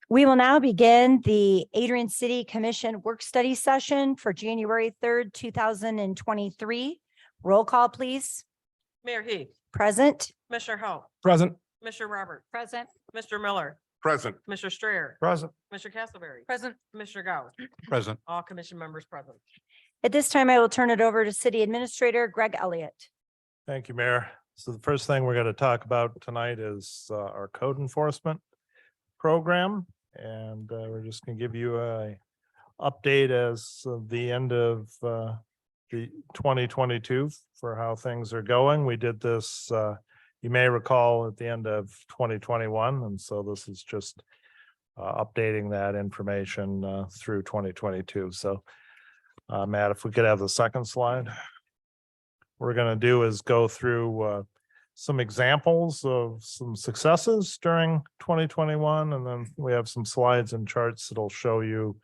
We will now begin the Adrian City Commission work study session for January 3rd, 2023. Roll call, please. Mayor Heath, Present. Commissioner Halt, Present. Commissioner Robert, Present. Mr. Miller, Present. Commissioner Strayer, Present. Commissioner Castleberry, present, Commissioner Gauss, Present. all commission members present. At this time, I will turn it over to City Administrator Greg Elliott. Thank you, Mayor. So the first thing we're going to talk about tonight is our code enforcement program. And we're just going to give you a update as of the end of the 2022 for how things are going. We did this, you may recall, at the end of 2021. And so this is just updating that information through 2022. So Matt, if we could have the second slide. What we're going to do is go through some examples of some successes during 2021, and then we have some slides and charts that'll show you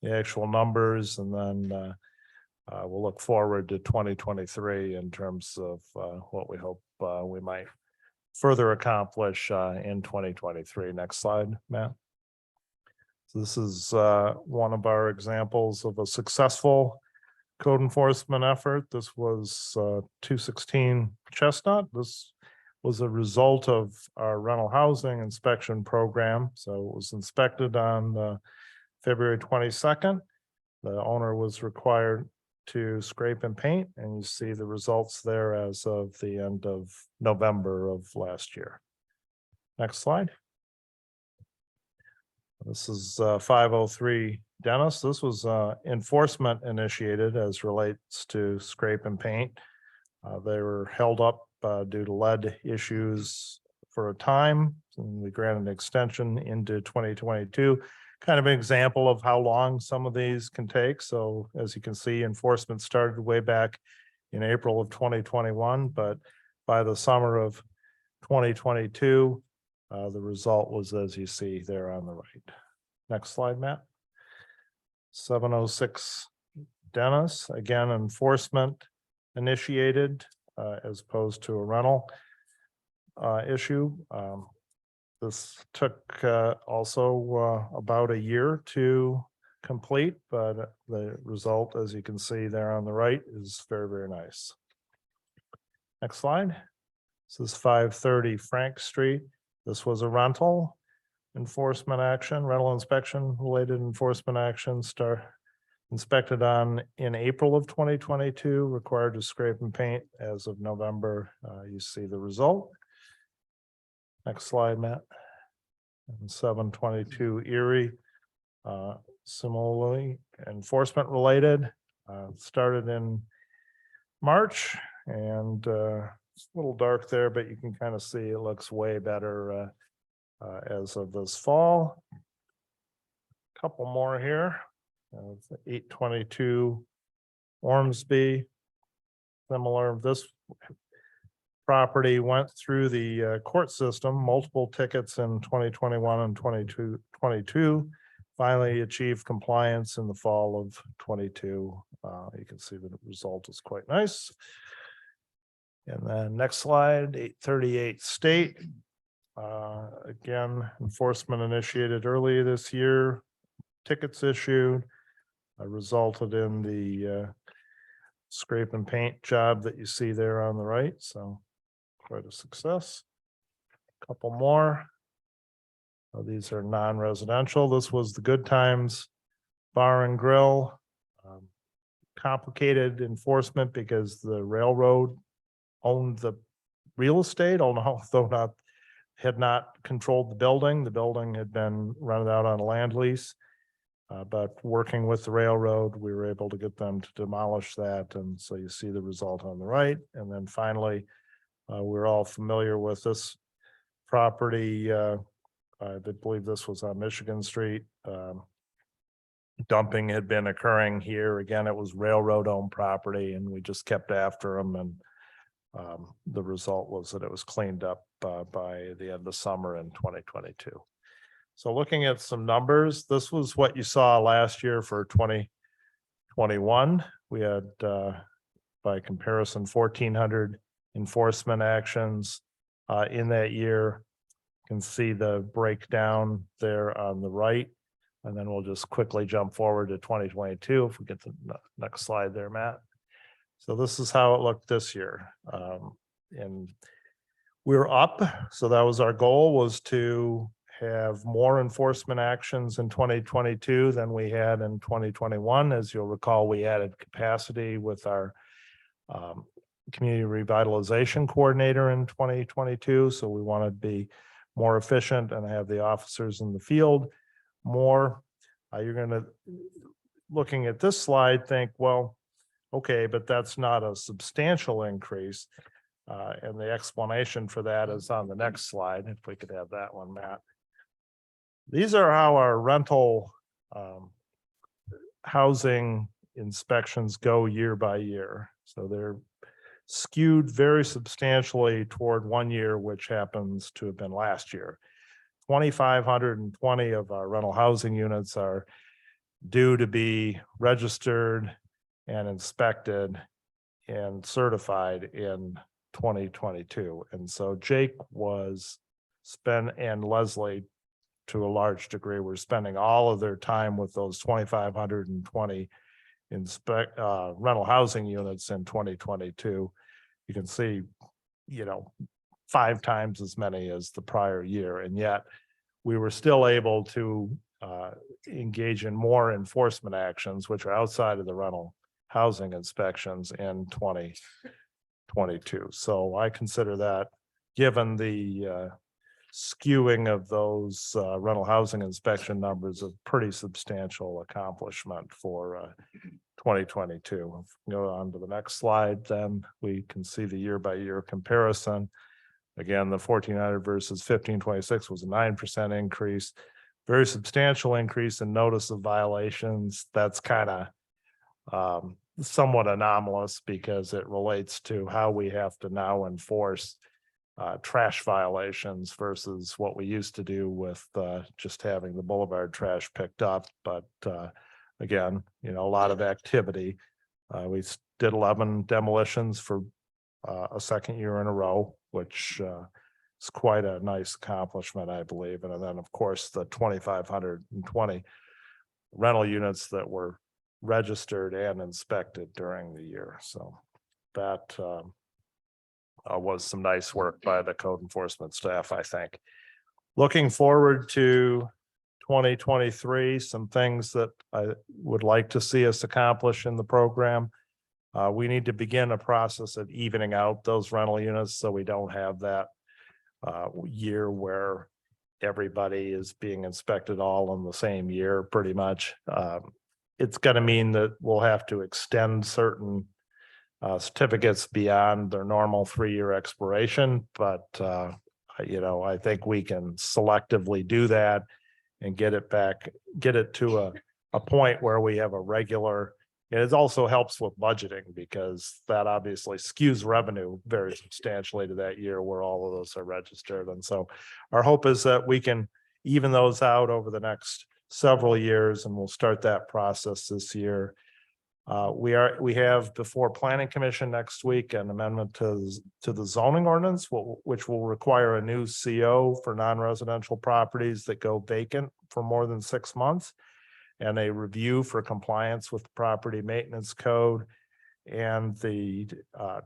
the actual numbers, and then we'll look forward to 2023 in terms of what we hope we might further accomplish in 2023. Next slide, Matt. So this is one of our examples of a successful code enforcement effort. This was 216 Chestnut. This was a result of our rental housing inspection program. So it was inspected on February 22nd. The owner was required to scrape and paint, and you see the results there as of the end of November of last year. Next slide. This is 503 Dennis. This was enforcement initiated as relates to scrape and paint. They were held up due to lead issues for a time, and we granted an extension into 2022. Kind of an example of how long some of these can take. So as you can see, enforcement started way back in April of 2021, but by the summer of 2022, the result was, as you see there on the right. Next slide, Matt. 706 Dennis, again, enforcement initiated as opposed to a rental issue. This took also about a year to complete, but the result, as you can see there on the right, is very, very nice. Next slide. This is 530 Frank Street. This was a rental enforcement action, rental inspection related enforcement action inspected on in April of 2022, required to scrape and paint as of November. You see the result. Next slide, Matt. And 722 Erie, similarly enforcement related, started in March, and it's a little dark there, but you can kind of see it looks way better as of this fall. Couple more here. 822 Ormsby, similar. This property went through the court system, multiple tickets in 2021 and 2022, finally achieved compliance in the fall of 22. You can see the result is quite nice. And then next slide, 838 State. Again, enforcement initiated earlier this year, tickets issued, resulted in the scrape and paint job that you see there on the right. So quite a success. Couple more. These are non-residential. This was the Good Times Bar and Grill. Complicated enforcement because the railroad owned the real estate, although had not controlled the building. The building had been rented out on a land lease. But working with the railroad, we were able to get them to demolish that. And so you see the result on the right. And then finally, we're all familiar with this property. I believe this was on Michigan Street. Dumping had been occurring here. Again, it was railroad owned property, and we just kept after them and the result was that it was cleaned up by the end of summer in 2022. So looking at some numbers, this was what you saw last year for 2021. We had, by comparison, 1,400 enforcement actions in that year. You can see the breakdown there on the right. And then we'll just quickly jump forward to 2022 if we get the next slide there, Matt. So this is how it looked this year. And we're up. So that was our goal, was to have more enforcement actions in 2022 than we had in 2021. As you'll recall, we added capacity with our community revitalization coordinator in 2022. So we want to be more efficient and have the officers in the field more. You're going to, looking at this slide, think, well, okay, but that's not a substantial increase. And the explanation for that is on the next slide. If we could have that one, Matt. These are how our rental housing inspections go year by year. So they're skewed very substantially toward 1 year, which happens to have been last year. 2,520 of our rental housing units are due to be registered and inspected and certified in 2022. And so Jake and Leslie, to a large degree, were spending all of their time with those 2,520 rental housing units in 2022. You can see, 5 times as many as the prior year. And yet we were still able to engage in more enforcement actions, which are outside of the rental housing inspections in 2022. So I consider that, given the skewing of those rental housing inspection numbers, a pretty substantial accomplishment for 2022. If we go on to the next slide, then we can see the year by year comparison. Again, the 1,400 versus 1,526 was a 9% increase, very substantial increase in notice of violations. That's kind of somewhat anomalous because it relates to how we have to now enforce trash violations versus what we used to do with just having the boulevard trash picked up. But again, a lot of activity. We did 11 demolitions for a second year in a row, which is quite a nice accomplishment, I believe. And then, of course, the 2,520 rental units that were registered and inspected during the year. So that was some nice work by the code enforcement staff, I think. Looking forward to 2023, some things that I would like to see us accomplish in the program. We need to begin a process of evening out those rental units so we don't have that year where everybody is being inspected all in the same year, pretty much. It's going to mean that we'll have to extend certain certificates beyond their normal 3-year expiration, but I think we can selectively do that and get it to a point where we have a regular. And it also helps with budgeting, because that obviously skews revenue very substantially to that year where all of those are registered. And so our hope is that we can even those out over the next several years, and we'll start that process this year. We have before Planning Commission next week an amendment to the zoning ordinance, which will require a new CO for non-residential properties that go vacant for more than 6 months, and a review for compliance with the property maintenance code and the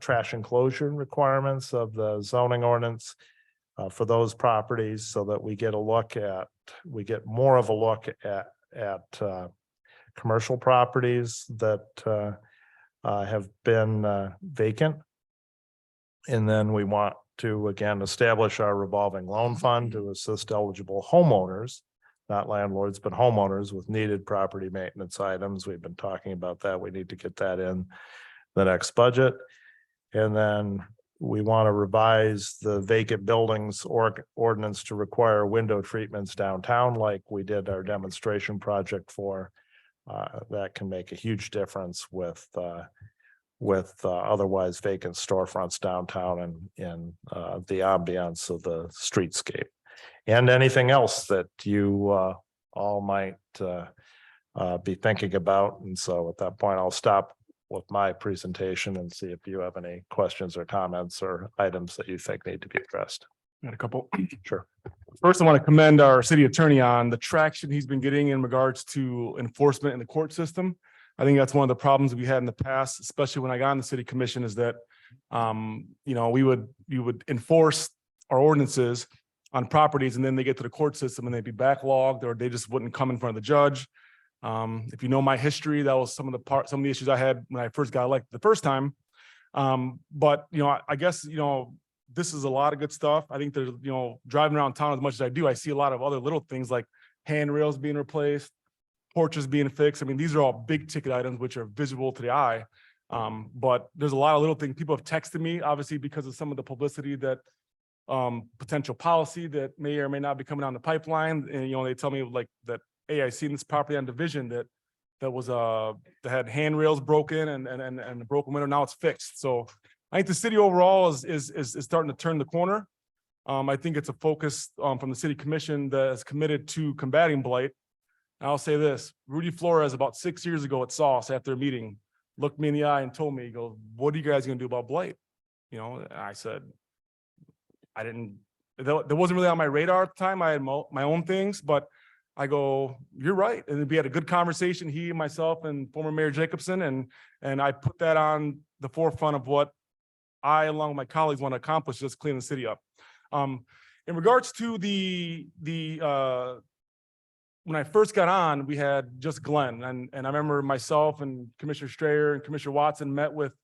trash enclosure requirements of the zoning ordinance for those properties, so that we get more of a look at commercial properties that have been vacant. And then we want to, again, establish our revolving loan fund to assist eligible homeowners, not landlords, but homeowners with needed property maintenance items. We've been talking about that. We need to get that in the next budget. And then we want to revise the vacant buildings ordinance to require window treatments downtown, like we did our demonstration project for. That can make a huge difference with with otherwise vacant storefronts downtown and the ambiance of the streetscape. And anything else that you all might be thinking about. And so at that point, I'll stop with my presentation and see if you have any questions or comments or items that you think need to be addressed. Got a couple. Sure. First, I want to commend our city attorney on the traction he's been getting in regards to enforcement in the court system. I think that's one of the problems we had in the past, especially when I got on the city commission, is that we would enforce our ordinances on properties and then they get to the court system and they'd be backlogged or they just wouldn't come in front of the judge. If you know my history, that was some of the issues I had when I first got elected the first time. But I guess this is a lot of good stuff. I think there's driving around town as much as I do, I see a lot of other little things like handrails being replaced, porches being fixed. I mean, these are all big ticket items which are visible to the eye. But there's a lot of little things. People have texted me, obviously, because of some of the publicity that potential policy that may or may not be coming down the pipeline. And they tell me like that, hey, I seen this property on Division that had handrails broken and a broken window. Now it's fixed. So I think the city overall is starting to turn the corner. I think it's a focus from the city commission that is committed to combating blight. And I'll say this: Rudy Flores, about 6 years ago at Sauce, after a meeting, looked me in the eye and told me, he goes, "What are you guys going to do about blight?" And I said, that wasn't really on my radar at the time. I had my own things, but I go, "You're right." And we had a good conversation, he, myself, and former Mayor Jacobson, and I put that on the forefront of what I, along with my colleagues, want to accomplish, just clean the city up. In regards to the when I first got on, we had just Glenn, and I remember myself and Commissioner Strayer and Commissioner Watson met with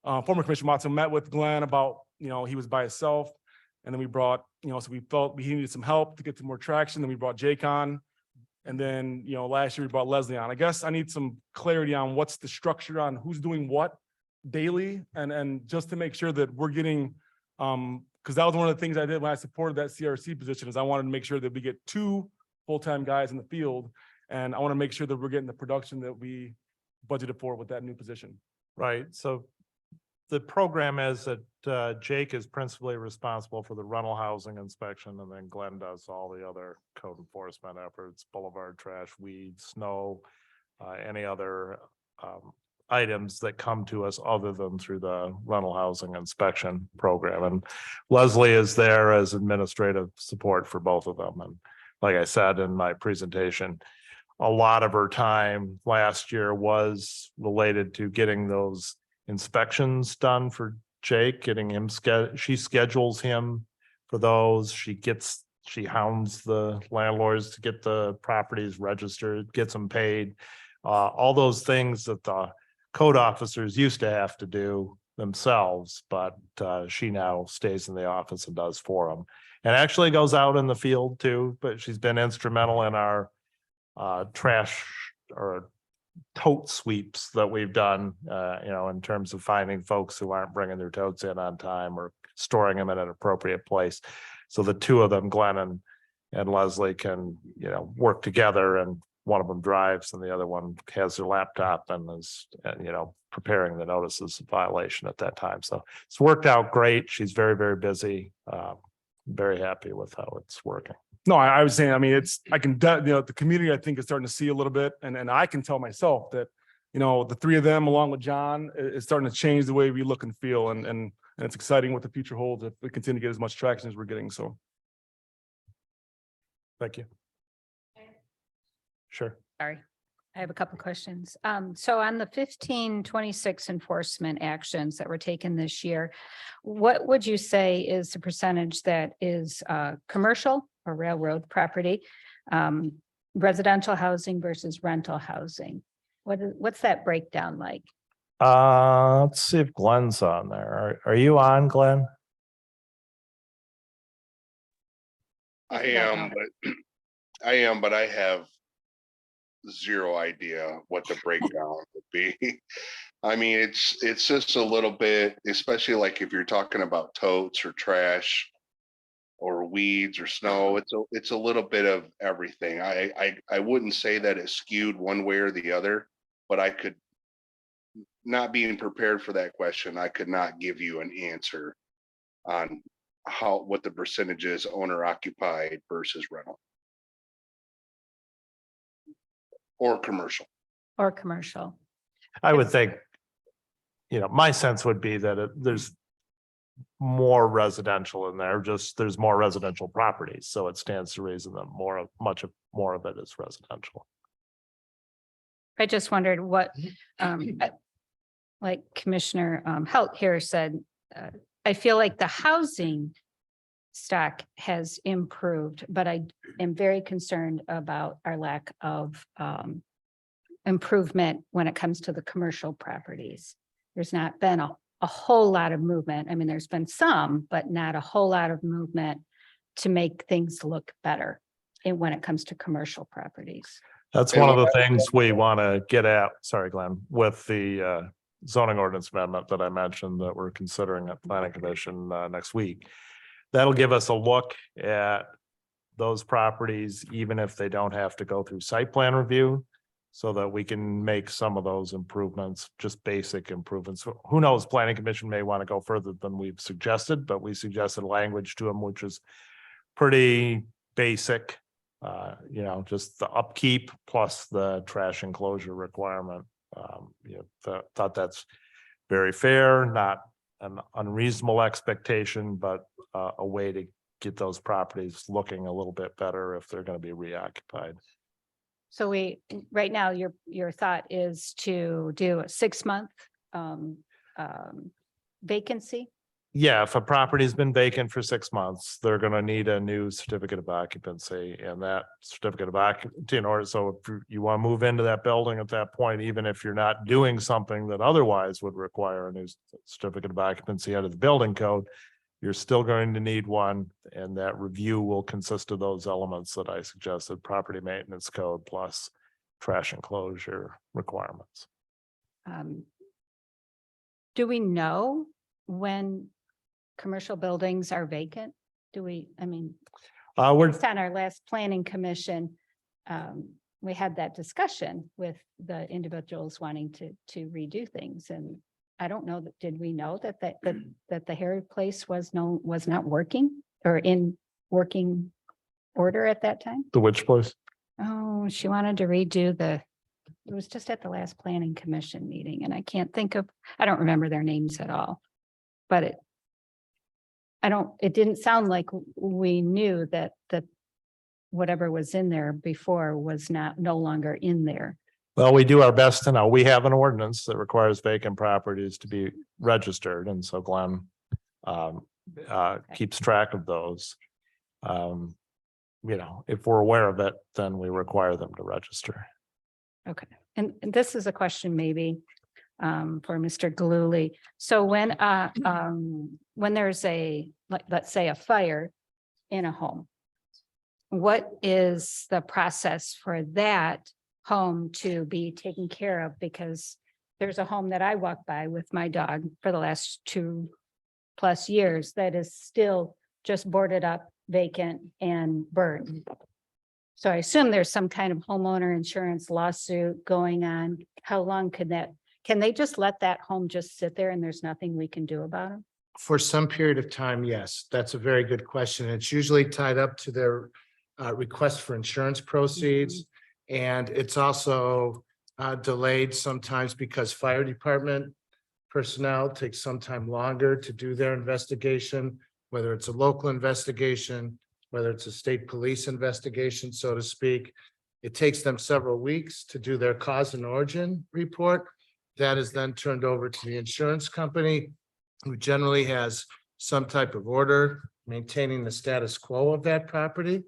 former Commissioner Watson met with Glenn about he was by himself, and then we brought so we felt he needed some help to get some more traction. Then we brought Jake on, and then last year we brought Leslie on. I guess I need some clarity on what's the structure on who's doing what daily, and just to make sure that we're getting because that was one of the things I did when I supported that CRC position, is I wanted to make sure that we get 2 full-time guys in the field, and I want to make sure that we're getting the production that we budgeted for with that new position. Right. So the program is that Jake is principally responsible for the rental housing inspection, and then Glenn does all the other code enforcement efforts, boulevard trash, weeds, snow, any other items that come to us other than through the rental housing inspection program. And Leslie is there as administrative support for both of them. And like I said in my presentation, a lot of her time last year was related to getting those inspections done for Jake, getting him she schedules him for those. She hounds the landlords to get the properties registered, gets them paid, all those things that the code officers used to have to do themselves, but she now stays in the office and does for them, and actually goes out in the field too. But she's been instrumental in our trash or tote sweeps that we've done, in terms of finding folks who aren't bringing their totes in on time or storing them in an appropriate place. So the 2 of them, Glenn and Leslie, can, work together, and one of them drives and the other one has their laptop and is, preparing the notices of violation at that time. So it's worked out great. She's very, very busy. Very happy with how it's working. No, I was saying, I mean, the community, I think, is starting to see a little bit, and I can tell myself that, the 3 of them, along with John, is starting to change the way we look and feel, and it's exciting what the future holds if we continue to get as much traction as we're getting. So, Thank you. Sure. Sorry, I have a couple questions. So on the 1526 enforcement actions that were taken this year, what would you say is the percentage that is commercial or railroad property, residential housing versus rental housing? What's that breakdown like? Let's see if Glenn's on there. Are you on, Glenn? I am, but I have zero idea what the breakdown would be. I mean, it's just a little bit, especially like if you're talking about totes or trash or weeds or snow, it's a little bit of everything. I wouldn't say that it's skewed one way or the other, but I could not being prepared for that question, I could not give you an answer on what the percentage is owner occupied versus rental. Or commercial. Or commercial? I would think, my sense would be that there's more residential in there, there's more residential properties, so it stands to reason that much more of it is residential. I just wondered what, like Commissioner Halt here said, I feel like the housing stock has improved, but I am very concerned about our lack of improvement when it comes to the commercial properties. There's not been a whole lot of movement. I mean, there's been some, but not a whole lot of movement to make things look better when it comes to commercial properties. That's one of the things we want to get at, sorry, Glenn, with the zoning ordinance amendment that I mentioned that we're considering at planning commission next week. That'll give us a look at those properties, even if they don't have to go through site plan review, so that we can make some of those improvements, just basic improvements. Who knows, planning commission may want to go further than we've suggested, but we suggested language to them, which is pretty basic. Just the upkeep plus the trash enclosure requirement. Thought that's very fair, not an unreasonable expectation, but a way to get those properties looking a little bit better if they're going to be reoccupied. So right now, your thought is to do a 6-month vacancy? Yeah, if a property's been vacant for 6 months, they're gonna need a new certificate of occupancy, and that certificate of occupancy in order, so if you want to move into that building at that point, even if you're not doing something that otherwise would require a new certificate of occupancy under the building code, you're still going to need one, and that review will consist of those elements that I suggested: property maintenance code plus trash enclosure requirements. Do we know when commercial buildings are vacant? We're based on our last planning commission, we had that discussion with the individuals wanting to redo things, and I don't know that, did we know that the hair place was not working or in working order at that time? The which place? Oh, she wanted to redo it was just at the last planning commission meeting, and I don't remember their names at all. But it didn't sound like we knew that whatever was in there before was no longer in there. Well, we do our best to know. We have an ordinance that requires vacant properties to be registered, and so Glenn keeps track of those. If we're aware of it, then we require them to register. Okay, and this is a question maybe for Mr. Galuli. So when there's let's say a fire in a home, what is the process for that home to be taken care of? Because there's a home that I walk by with my dog for the last 2+ years that is still just boarded up, vacant, and burned. So I assume there's some kind of homeowner insurance lawsuit going on. How long can they just let that home just sit there and there's nothing we can do about it? For some period of time, yes, that's a very good question. It's usually tied up to their request for insurance proceeds. And it's also delayed sometimes because fire department personnel take some time longer to do their investigation, whether it's a local investigation, whether it's a state police investigation, so to speak. It takes them several weeks to do their cause and origin report. That is then turned over to the insurance company, who generally has some type of order maintaining the status quo of that property.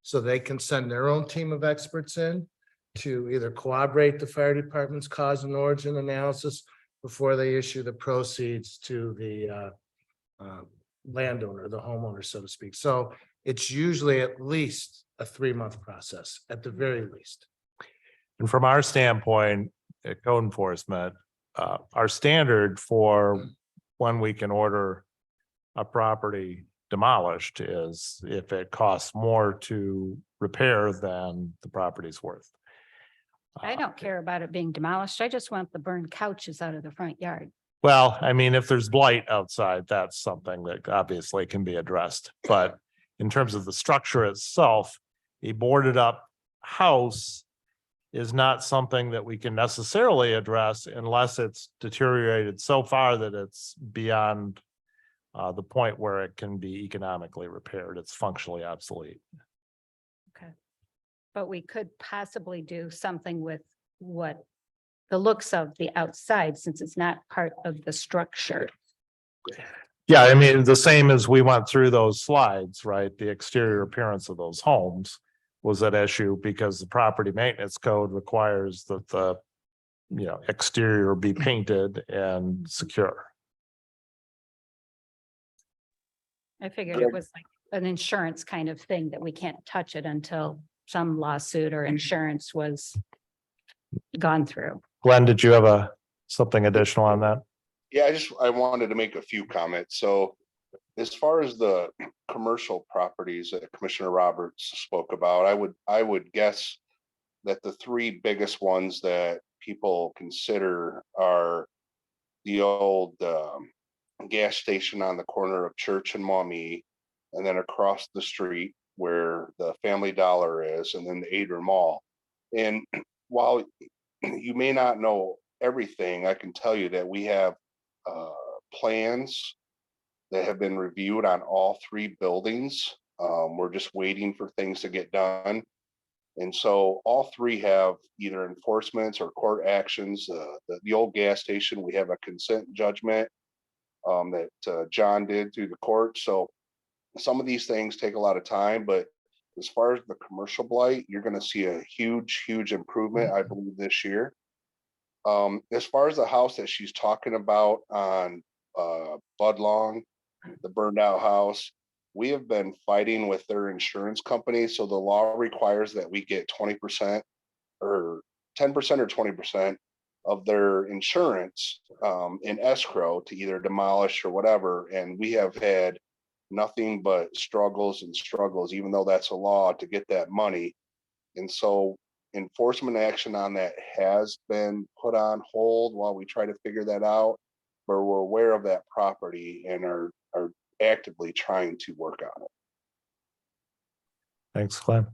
So they can send their own team of experts in to either corroborate the fire department's cause and origin analysis before they issue the proceeds to the landowner, the homeowner, so to speak. So it's usually at least a 3-month process at the very least. And from our standpoint at code enforcement, our standard for when we can order a property demolished is if it costs more to repair than the property's worth. I don't care about it being demolished. I just want the burned couches out of the front yard. Well, I mean, if there's blight outside, that's something that obviously can be addressed, but in terms of the structure itself, a boarded up house is not something that we can necessarily address unless it's deteriorated so far that it's beyond the point where it can be economically repaired. It's functionally obsolete. Okay. But we could possibly do something with what the looks of the outside, since it's not part of the structure. Yeah, I mean, the same as we went through those slides, right? The exterior appearance of those homes was at issue because the property maintenance code requires that the, exterior be painted and secure. I figured it was like an insurance kind of thing that we can't touch it until some lawsuit or insurance was gone through. Glenn, did you have something additional on that? Yeah, I wanted to make a few comments. So as far as the commercial properties that Commissioner Roberts spoke about, I would guess that the three biggest ones that people consider are the old gas station on the corner of Church and Maumee, and then across the street where the Family Dollar is, and then the Adrian Mall. And while you may not know everything, I can tell you that we have plans that have been reviewed on all three buildings. We're just waiting for things to get done. And so all three have either enforcements or court actions. The old gas station, we have a consent judgment that John did through the court. So some of these things take a lot of time, but as far as the commercial blight, you're going to see a huge improvement, I believe, this year. As far as the house that she's talking about on Budlong, the burned out house, we have been fighting with their insurance company. So the law requires that we get 20% or 10% or 20% of their insurance in escrow to either demolish or whatever. And we have had nothing but struggles and struggles, even though that's a law, to get that money. And so enforcement action on that has been put on hold while we try to figure that out, but we're aware of that property and are actively trying to work on it. Thanks, Glenn.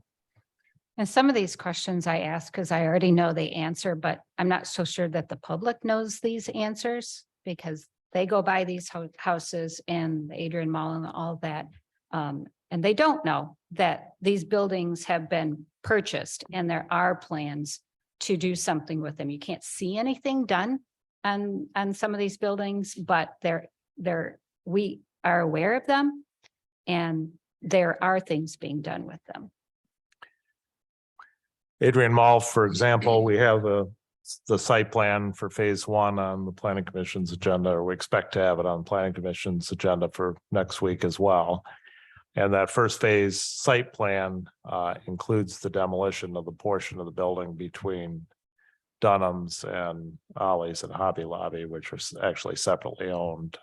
And some of these questions I ask because I already know the answer, but I'm not so sure that the public knows these answers because they go by these houses and the Adrian Mall and all that. And they don't know that these buildings have been purchased and there are plans to do something with them. You can't see anything done on some of these buildings, but we are aware of them and there are things being done with them. Adrian Mall, for example, we have the site plan for phase one on the planning commission's agenda, or we expect to have it on planning commission's agenda for next week as well. And that first phase site plan includes the demolition of the portion of the building between Dunham's and Ollie's and Hobby Lobby, which are actually separately owned.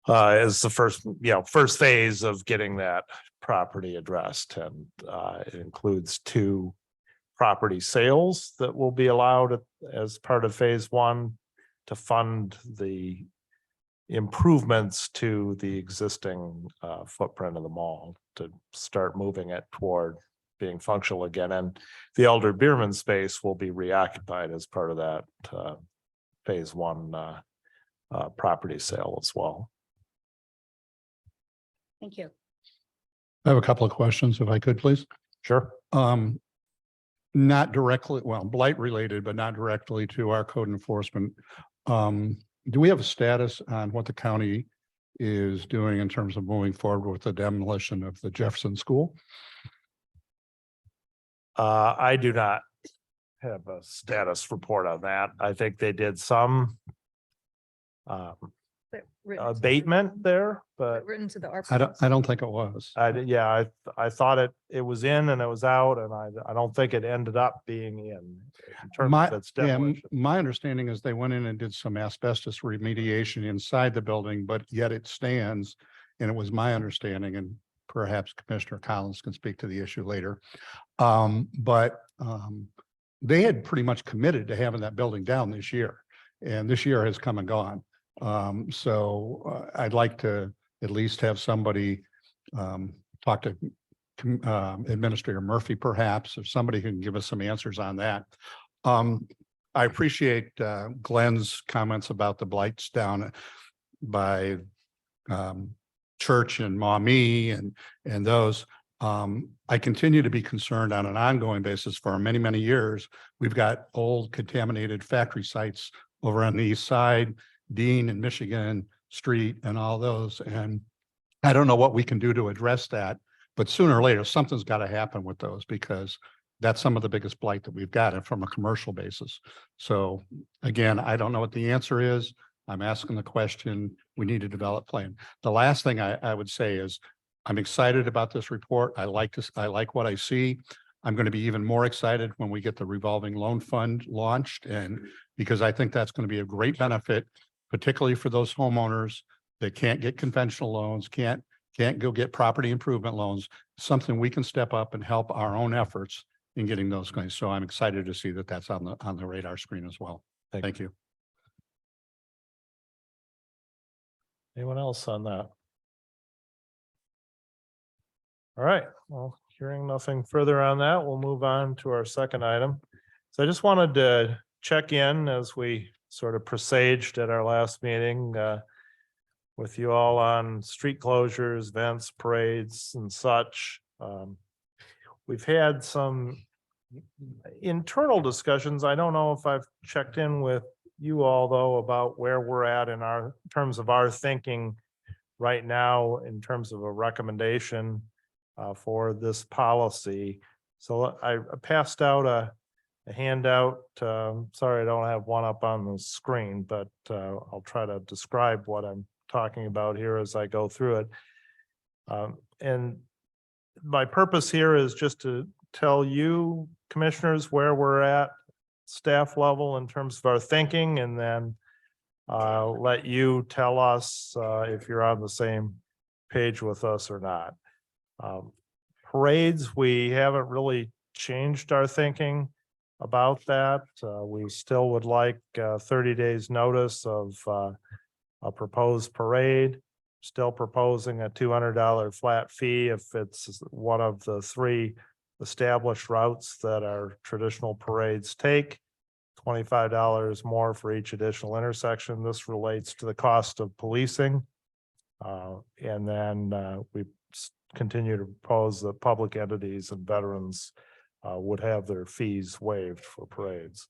Is the first phase of getting that property addressed, and it includes 2 property sales that will be allowed as part of phase one to fund the improvements to the existing footprint of the mall to start moving it toward being functional again. And the Elder Bierman space will be reoccupied as part of that phase one property sale as well. Thank you. I have a couple of questions, if I could, please. Sure. Not directly, well, blight related, but not directly to our code enforcement. Do we have a status on what the county is doing in terms of moving forward with the demolition of the Jefferson School? I do not have a status report on that. I think they did some abatement there, but Written to the ARPA. I don't think it was. I thought it was in and it was out, and I don't think it ended up being in terms of its demolition. My understanding is they went in and did some asbestos remediation inside the building, but yet it stands. And it was my understanding, and perhaps Commissioner Collins can speak to the issue later. they had pretty much committed to having that building down this year. And this year has come and gone. I'd like to at least have somebody talk to Administrator Murphy perhaps, or somebody who can give us some answers on that. I appreciate Glenn's comments about the blights down by Church and Maumee and those. I continue to be concerned on an ongoing basis for many, many years. We've got old contaminated factory sites over on the east side, Dean and Michigan Street and all those. And I don't know what we can do to address that, but sooner or later, something's got to happen with those because that's some of the biggest blight that we've got from a commercial basis. So again, I don't know what the answer is. I'm asking the question. We need to develop a plan. The last thing I would say is I'm excited about this report. I like this. I like what I see. I'm going to be even more excited when we get the revolving loan fund launched, and because I think that's going to be a great benefit, particularly for those homeowners that can't get conventional loans, can't go get property improvement loans, something we can step up and help our own efforts in getting those going. So I'm excited to see that that's on the radar screen as well. Thank you. Anyone else on that? All right, well, hearing nothing further on that, we'll move on to our second item. So I just wanted to check in as we sort of presaged at our last meeting with you all on street closures, events, parades and such. We've had some internal discussions. I don't know if I've checked in with you all though about where we're at in terms of our thinking right now in terms of a recommendation for this policy. So I passed out a handout. Sorry, I don't have one up on the screen, but I'll try to describe what I'm talking about here as I go through it. And my purpose here is just to tell you commissioners where we're at staff level in terms of our thinking, and then let you tell us if you're on the same page with us or not. Parades, we haven't really changed our thinking about that. We still would like 30 days notice of a proposed parade. Still proposing a $200 flat fee if it's one of the 3 established routes that our traditional parades take. $25 more for each additional intersection. This relates to the cost of policing. And then we continue to propose that public entities and veterans would have their fees waived for parades.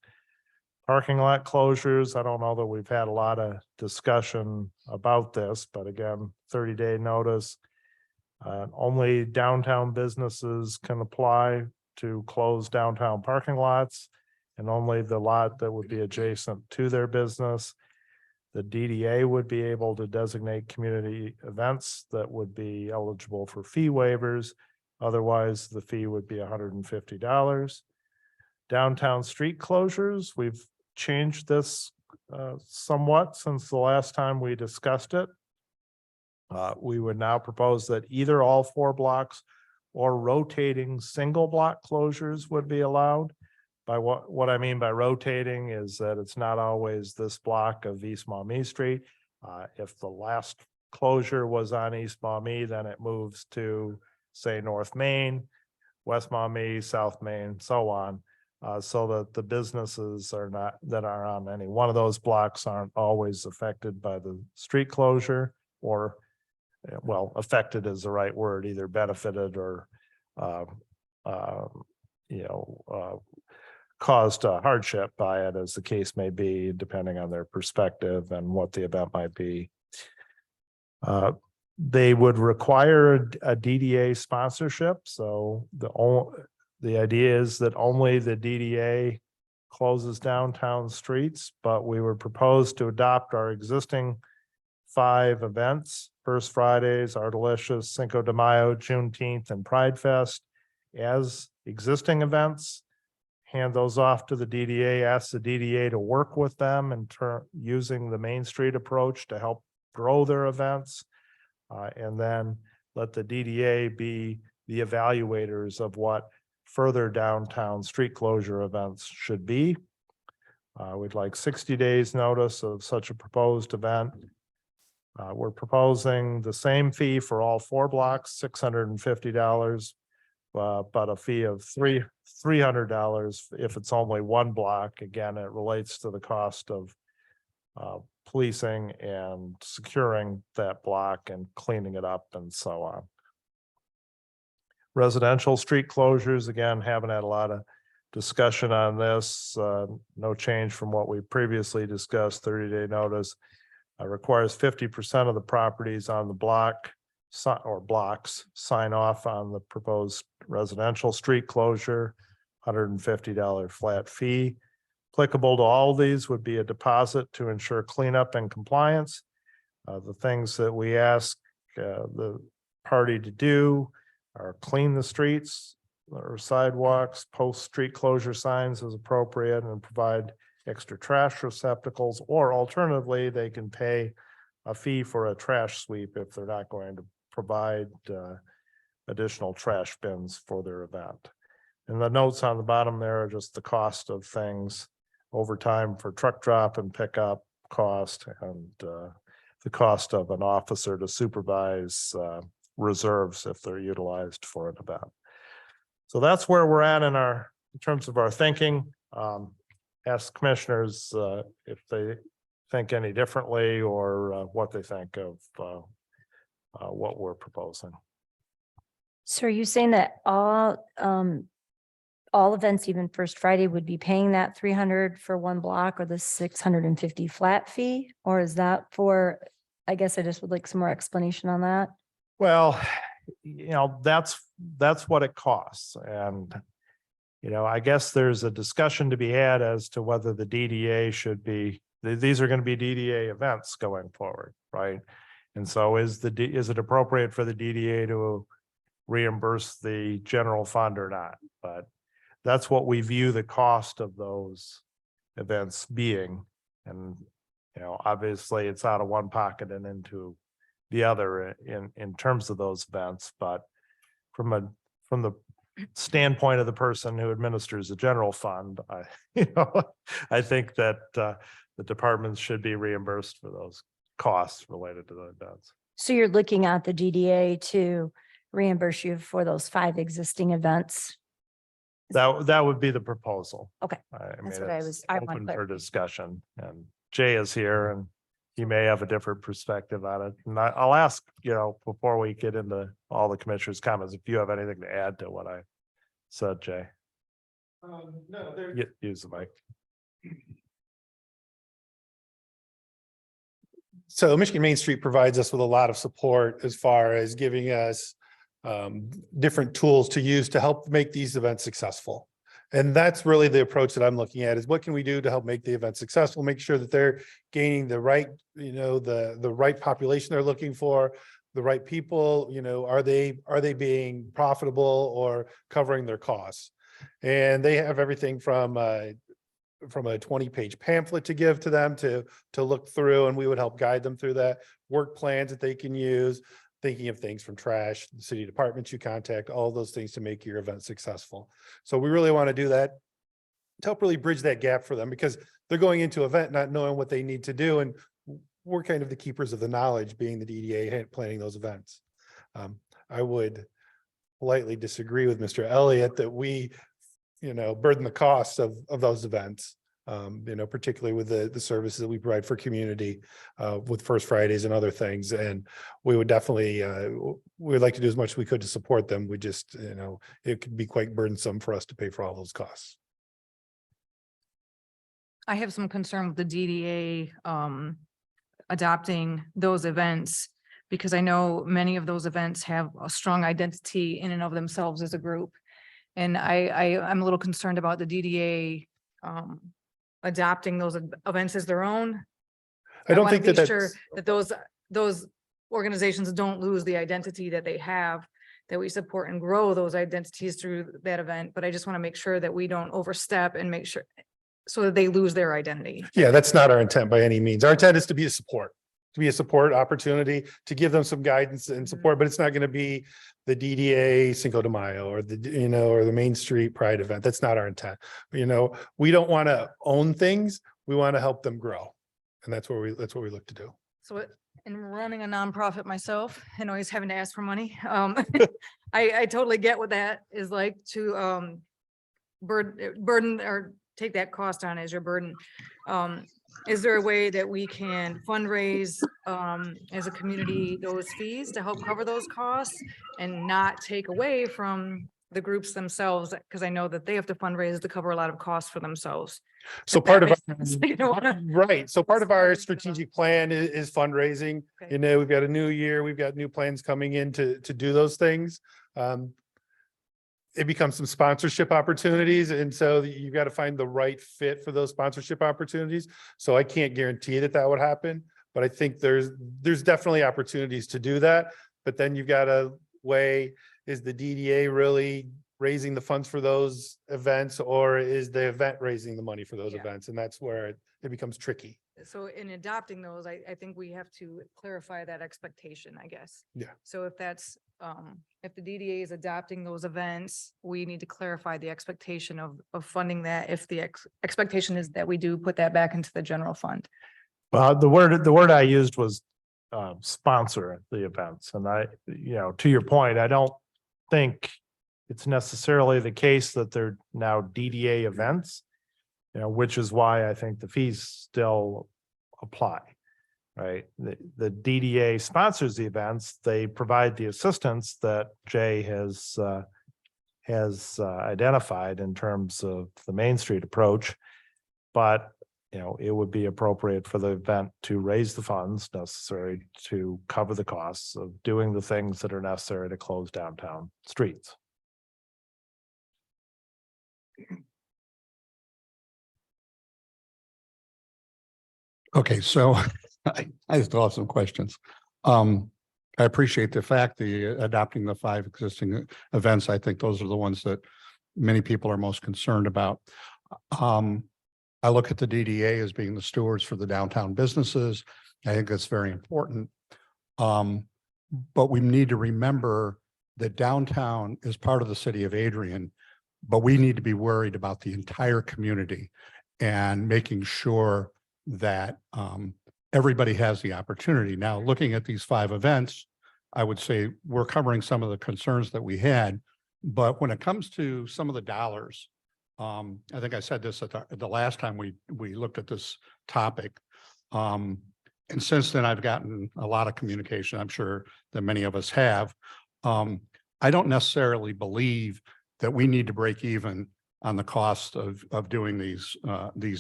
Parking lot closures, I don't know that we've had a lot of discussion about this, but again, 30-day notice. Only downtown businesses can apply to close downtown parking lots, and only the lot that would be adjacent to their business. The DDA would be able to designate community events that would be eligible for fee waivers. Otherwise, the fee would be $150. Downtown street closures, we've changed this somewhat since the last time we discussed it. We would now propose that either all 4 blocks or rotating single block closures would be allowed. By what I mean by rotating is that it's not always this block of East Maumee Street. If the last closure was on East Maumee, then it moves to, say, North Main, West Maumee, South Main, so on. So that the businesses that are on any one of those blocks aren't always affected by the street closure, or, well, affected is the right word, either benefited or, caused hardship by it, as the case may be, depending on their perspective and what the event might be. They would require a DDA sponsorship. So the idea is that only the DDA closes downtown streets, but we would propose to adopt our existing 5 events: First Fridays, Ardelicious, Cinco de Mayo, Juneteenth, and Pride Fest as existing events. Hand those off to the DDA, ask the DDA to work with them in using the Main Street approach to help grow their events. And then let the DDA be the evaluators of what further downtown street closure events should be. We'd like 60 days notice of such a proposed event. We're proposing the same fee for all 4 blocks, $650, but a fee of $300 if it's only 1 block. Again, it relates to the cost of policing and securing that block and cleaning it up and so on. Residential street closures, again, haven't had a lot of discussion on this. No change from what we previously discussed. 30-day notice requires 50% of the properties on the block or blocks sign off on the proposed residential street closure, $150 flat fee. Applicable to all these would be a deposit to ensure cleanup and compliance. The things that we ask the party to do are clean the streets or sidewalks, post street closure signs as appropriate, and provide extra trash receptacles, or alternatively, they can pay a fee for a trash sweep if they're not going to provide additional trash bins for their event. And the notes on the bottom there are just the cost of things, overtime for truck drop and pickup cost, and the cost of an officer to supervise reserves if they're utilized for an event. So that's where we're at in terms of our thinking. Ask commissioners if they think any differently, or what they think of what we're proposing. So are you saying that all events, even First Friday, would be paying that 300 for 1 block, or the 650 flat fee? Or is that for, I guess I just would like some more explanation on that. Well, that's what it costs. And, I guess there's a discussion to be had as to whether the DDA should be, these are going to be DDA events going forward, right? And so is it appropriate for the DDA to reimburse the general fund or not? But that's what we view the cost of those events being. And, obviously it's out of one pocket and into the other in terms of those events. But from the standpoint of the person who administers the general fund, I think that the departments should be reimbursed for those costs related to the events. So you're looking at the DDA to reimburse you for those 5 existing events? That would be the proposal. Okay. That's what I it's was- I want open for clarification. discussion, and Jay is here and he may have a different perspective on it. And I'll ask, before we get into all the commissioners' comments, if you have anything to add to what I said, Jay. No, Use the mic. So Michigan Main Street provides us with a lot of support as far as giving us different tools to use to help make these events successful. And that's really the approach that I'm looking at, is what can we do to help make the event successful, make sure that they're gaining the right, the right population they're looking for, the right people, are they being profitable or covering their costs? And they have everything from a 20-page pamphlet to give to them to look through, and we would help guide them through that, work plans that they can use, thinking of things from trash, the city departments you contact, all those things to make your event successful. So we really want to do that to help really bridge that gap for them, because they're going into an event not knowing what they need to do. And we're kind of the keepers of the knowledge, being the DDA planning those events. I would politely disagree with Mr. Elliott that we, burden the costs of those events. Particularly with the services that we provide for community with First Fridays and other things. And we would definitely, we would like to do as much as we could to support them. We just, it could be quite burdensome for us to pay for all those costs. I have some concern with the DDA adopting those events, because I know many of those events have a strong identity in and of themselves as a group. And I'm a little concerned about the DDA adopting those events as their own. I don't wanna think that be sure that's, that those organizations don't lose the identity that they have, that we support and grow those identities through that event. But I just want to make sure that we don't overstep and make sure so that they lose their identity. yeah, that's not our intent by any means. Our intent is to be a support. to be a support opportunity, to give them some guidance and support, but it's not going to be the DDA Cinco de Mayo or or the Main Street Pride event. That's not our intent. We don't want to own things. We want to help them grow. And that's what we look to do. So in running a nonprofit myself and always having to ask for money, I totally get what that is like to burden or take that cost on as your burden. Is there a way that we can fundraise as a community those fees to help cover those costs and not take away from the groups themselves? Because I know that they have to fundraise to cover a lot of costs for themselves. So If that part of, makes sense. You know what I- right. So part of our strategic plan is fundraising. Okay. We've got a new year, we've got new plans coming in to do those things. It becomes some sponsorship opportunities. And so you've got to find the right fit for those sponsorship opportunities. So I can't guarantee that would happen, but I think there's definitely opportunities to do that. But then you've got to weigh, is the DDA really raising the funds for those events, or is the event raising the money for those Yeah. events? And that's where it becomes tricky. So in adopting those, I think we have to clarify that expectation, I guess. Yeah. So if that's, if the DDA is adopting those events, we need to clarify the expectation of funding that if the expectation is that we do put that back into the general fund. The word I used was sponsor the events. And to your point, I don't think it's necessarily the case that they're now DDA events, which is why I think the fees still apply, right? The DDA sponsors the events. They provide the assistance that Jay has identified in terms of the Main Street approach. But it would be appropriate for the event to raise the funds necessary to cover the costs of doing the things that are necessary to close downtown streets. Okay, so I still have some questions. I appreciate the fact that adopting the 5 existing events. I think those are the ones that many people are most concerned about. I look at the DDA as being the stewards for the downtown businesses. I think that's very important. But we need to remember that downtown is part of the city of Adrian, but we need to be worried about the entire community and making sure that everybody has the opportunity. Now, looking at these 5 events, I would say we're covering some of the concerns that we had, but when it comes to some of the dollars, I think I said this at the last time we looked at this topic. And since then, I've gotten a lot of communication. I'm sure that many of us have. I don't necessarily believe that we need to break even on the cost of doing these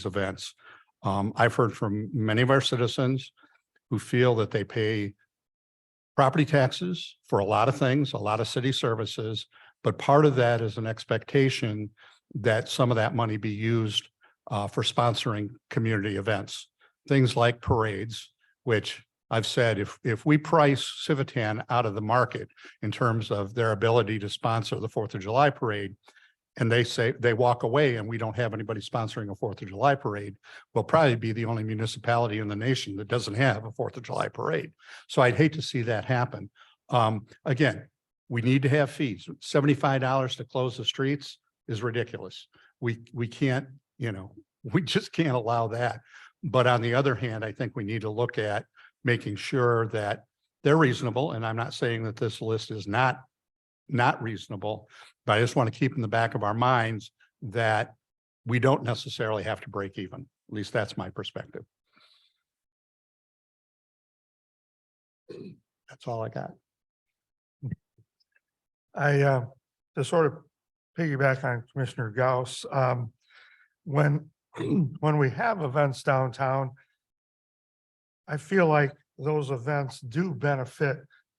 events. I've heard from many of our citizens who feel that they pay property taxes for a lot of things, a lot of city services, but part of that is an expectation that some of that money be used for sponsoring community events, things like parades, which I've said, if we price Civitan out of the market in terms of their ability to sponsor the 4th of July parade, and they say they walk away and we don't have anybody sponsoring a 4th of July parade, we'll probably be the only municipality in the nation that doesn't have a 4th of July parade. So I'd hate to see that happen. Again, we need to have fees. $75 to close the streets is ridiculous. We can't, we just can't allow that. But on the other hand, I think we need to look at making sure that they're reasonable. And I'm not saying that this list is not reasonable, but I just want to keep in the back of our minds that we don't necessarily have to break even. At least that's my perspective. That's all I got. To sort of piggyback on Commissioner Gauss, when we have events downtown, I feel like those events do benefit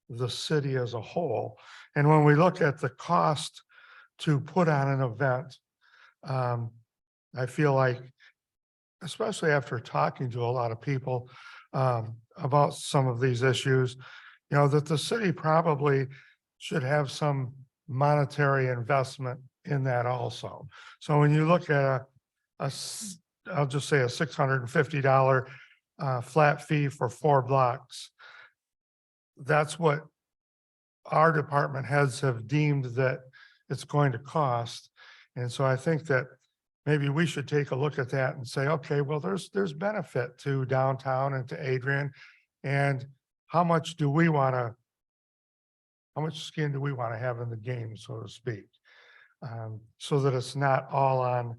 the city as a whole. And when we look at the cost to put on an event, I feel like, especially after talking to a lot of people about some of these issues, that the city probably should have some monetary investment in that also. So when you look at I'll just say a $650 flat fee for 4 blocks. That's what our department heads have deemed that it's going to cost. And so I think that maybe we should take a look at that and say, okay, well, there's benefit to downtown and to Adrian. And how much do we want to, how much skin do we want to have in the game, so to speak? So that it's not all on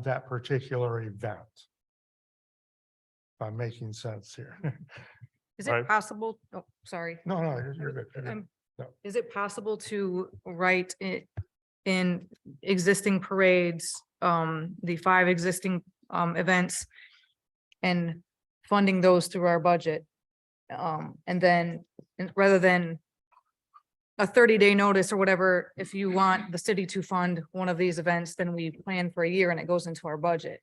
that particular event. If I'm making sense here. Is Right. it possible, oh, sorry. No, you're good. You're good. No. Is it possible to write it in existing parades, the 5 existing events and funding those through our budget? And then rather than a 30-day notice or whatever, if you want the city to fund one of these events, then we plan for a year and it goes into our budget.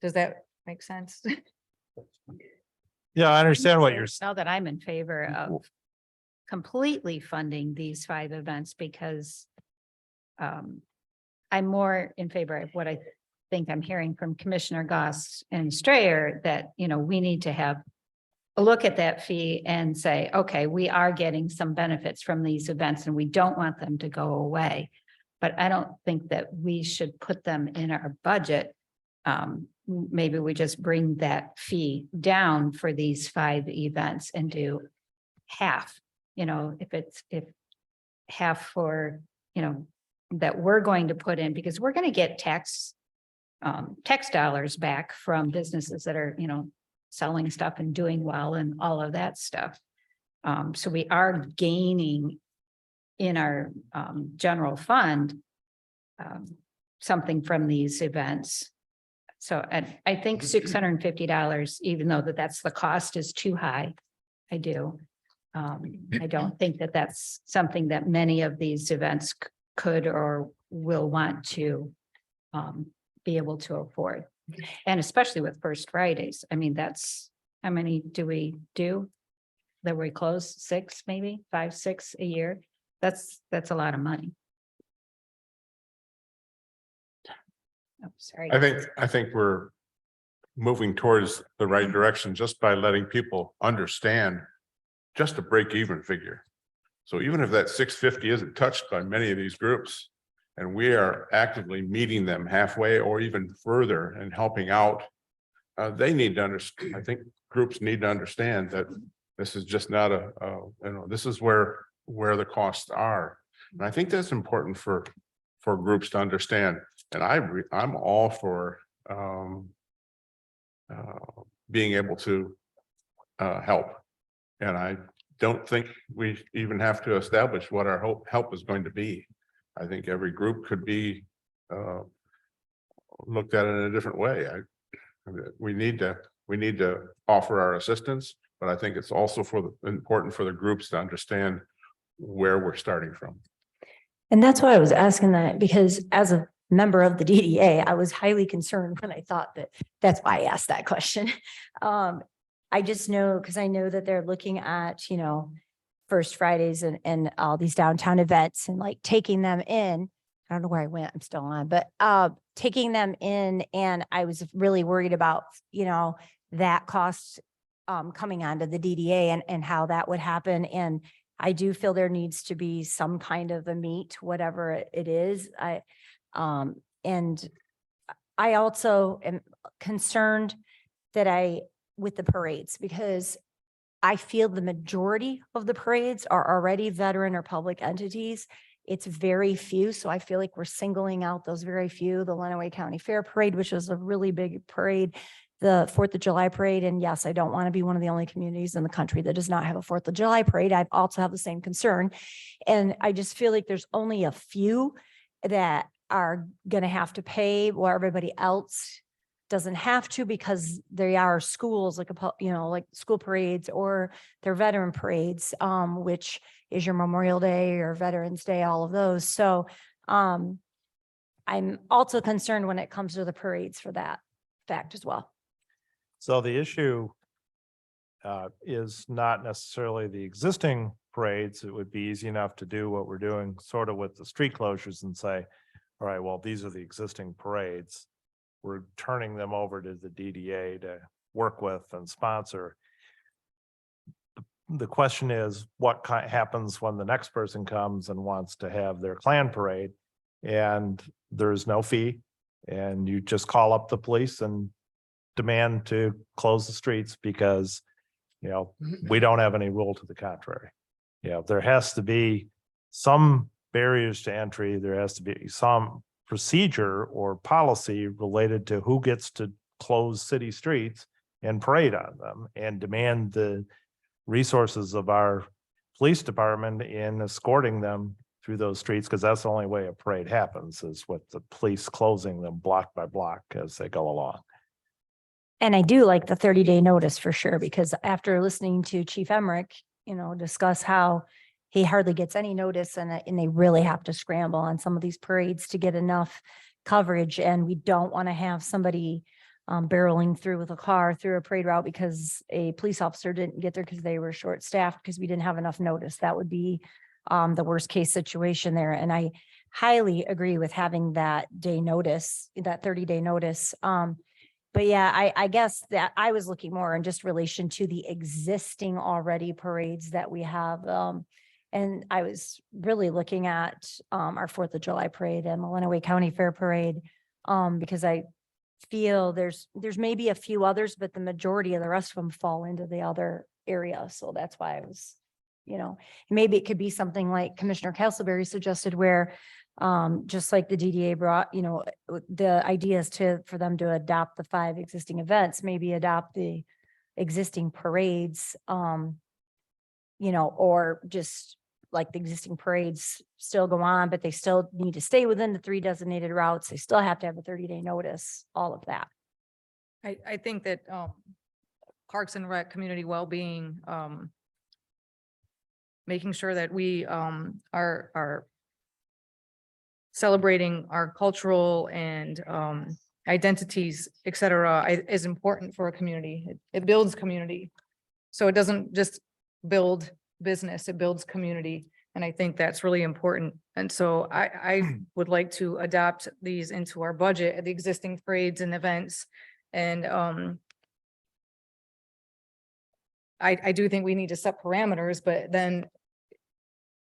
Does that make sense? Yeah, I understand what you're, Now that I'm in favor of completely funding these 5 events because I'm more in favor of what I think I'm hearing from Commissioner Goss and Strayer, that, you know, we need to have a look at that fee and say, okay, we are getting some benefits from these events and we don't want them to go away. But I don't think that we should put them in our budget. Maybe we just bring that fee down for these 5 events and do half, you know, if half for, you know, that we're going to put in, because we're going to get tax dollars back from businesses that are, you know, selling stuff and doing well and all of that stuff. So we are gaining in our general fund something from these events. So I think $650, even though that's the cost is too high. I do. I don't think that that's something that many of these events could or will want to be able to afford. And especially with First Fridays. I mean, that's, how many do we do? That we close 6, maybe 5, 6 a year. That's a lot of money. Oh, sorry. I think we're moving towards the right direction just by letting people understand just a break-even figure. So even if that 650 isn't touched by many of these groups, and we are actively meeting them halfway or even further and helping out, they need to understand. I think groups need to understand that this is just not this is where the costs are. And I think that's important for groups to understand. And I'm all for being able to help. And I don't think we even have to establish what our help is going to be. I think every group could be looked at in a different way. We need to offer our assistance, but I think it's also important for the groups to understand where we're starting from. And that's why I was asking that, because as a member of the DDA, I was highly concerned when I thought that's why I asked that question. I just know, because I know that they're looking at, you know, First Fridays and all these downtown events and like taking them in. I don't know where I went, I'm still on, but taking them in, and I was really worried about, you know, that cost coming onto the DDA and how that would happen. And I do feel there needs to be some kind of a meet, whatever it is. And I also am concerned that with the parades, because I feel the majority of the parades are already veteran or public entities. It's very few. So I feel like we're singling out those very few. The Lenawee County Fair Parade, which is a really big parade, the 4th of July parade. And yes, I don't want to be one of the only communities in the country that does not have a 4th of July parade. I also have the same concern. And I just feel like there's only a few that are going to have to pay where everybody else doesn't have to, because they are schools, like like school parades, or their veteran parades, which is your Memorial Day or Veterans Day, all of those. So I'm also concerned when it comes to the parades for that fact as well. so the issue is not necessarily the existing parades. It would be easy enough to do what we're doing sort of with the street closures and say, all right, well, these are the existing parades. We're turning them over to the DDA to work with and sponsor. The question is, what happens when the next person comes and wants to have their Klan parade? And there's no fee, and you just call up the police and demand to close the streets because, you know, we don't have any rule to the contrary. You know, there has to be some barriers to entry. There has to be some procedure or policy related to who gets to close city streets and parade on them and demand the resources of our police department in escorting them through those streets, because that's the only way a parade happens, is with the police closing them block by block as they go along. And I do like the 30-day notice for sure, because after listening to Chief Emmerich, discuss how he hardly gets any notice and they really have to scramble on some of these parades to get enough coverage. And we don't want to have somebody barreling through with a car through a parade route because a police officer didn't get there because they were short staffed because we didn't have enough notice. That would be the worst case situation there. And I highly agree with having that day notice, that 30-day notice. But yeah, I guess that I was looking more in just relation to the existing already parades that we have. And I was really looking at our 4th of July parade and Lenawee County Fair Parade, because I feel there's maybe a few others, but the majority of the rest of them fall into the other area. So that's why I was, maybe it could be something like Commissioner Castleberry suggested, where just like the DDA brought, the idea is for them to adopt the 5 existing events, maybe adopt the existing parades, or just like the existing parades still go on, but they still need to stay within the 3 designated routes. They still have to have a 30-day notice, all of that. I think that Parks and Rec, community well-being, making sure that we are celebrating our cultural and identities, et cetera, is important for a community. It builds community. So it doesn't just build business, it builds community. And I think that's really important. And so I would like to adopt these into our budget, the existing parades and events. And I do think we need to set parameters, but then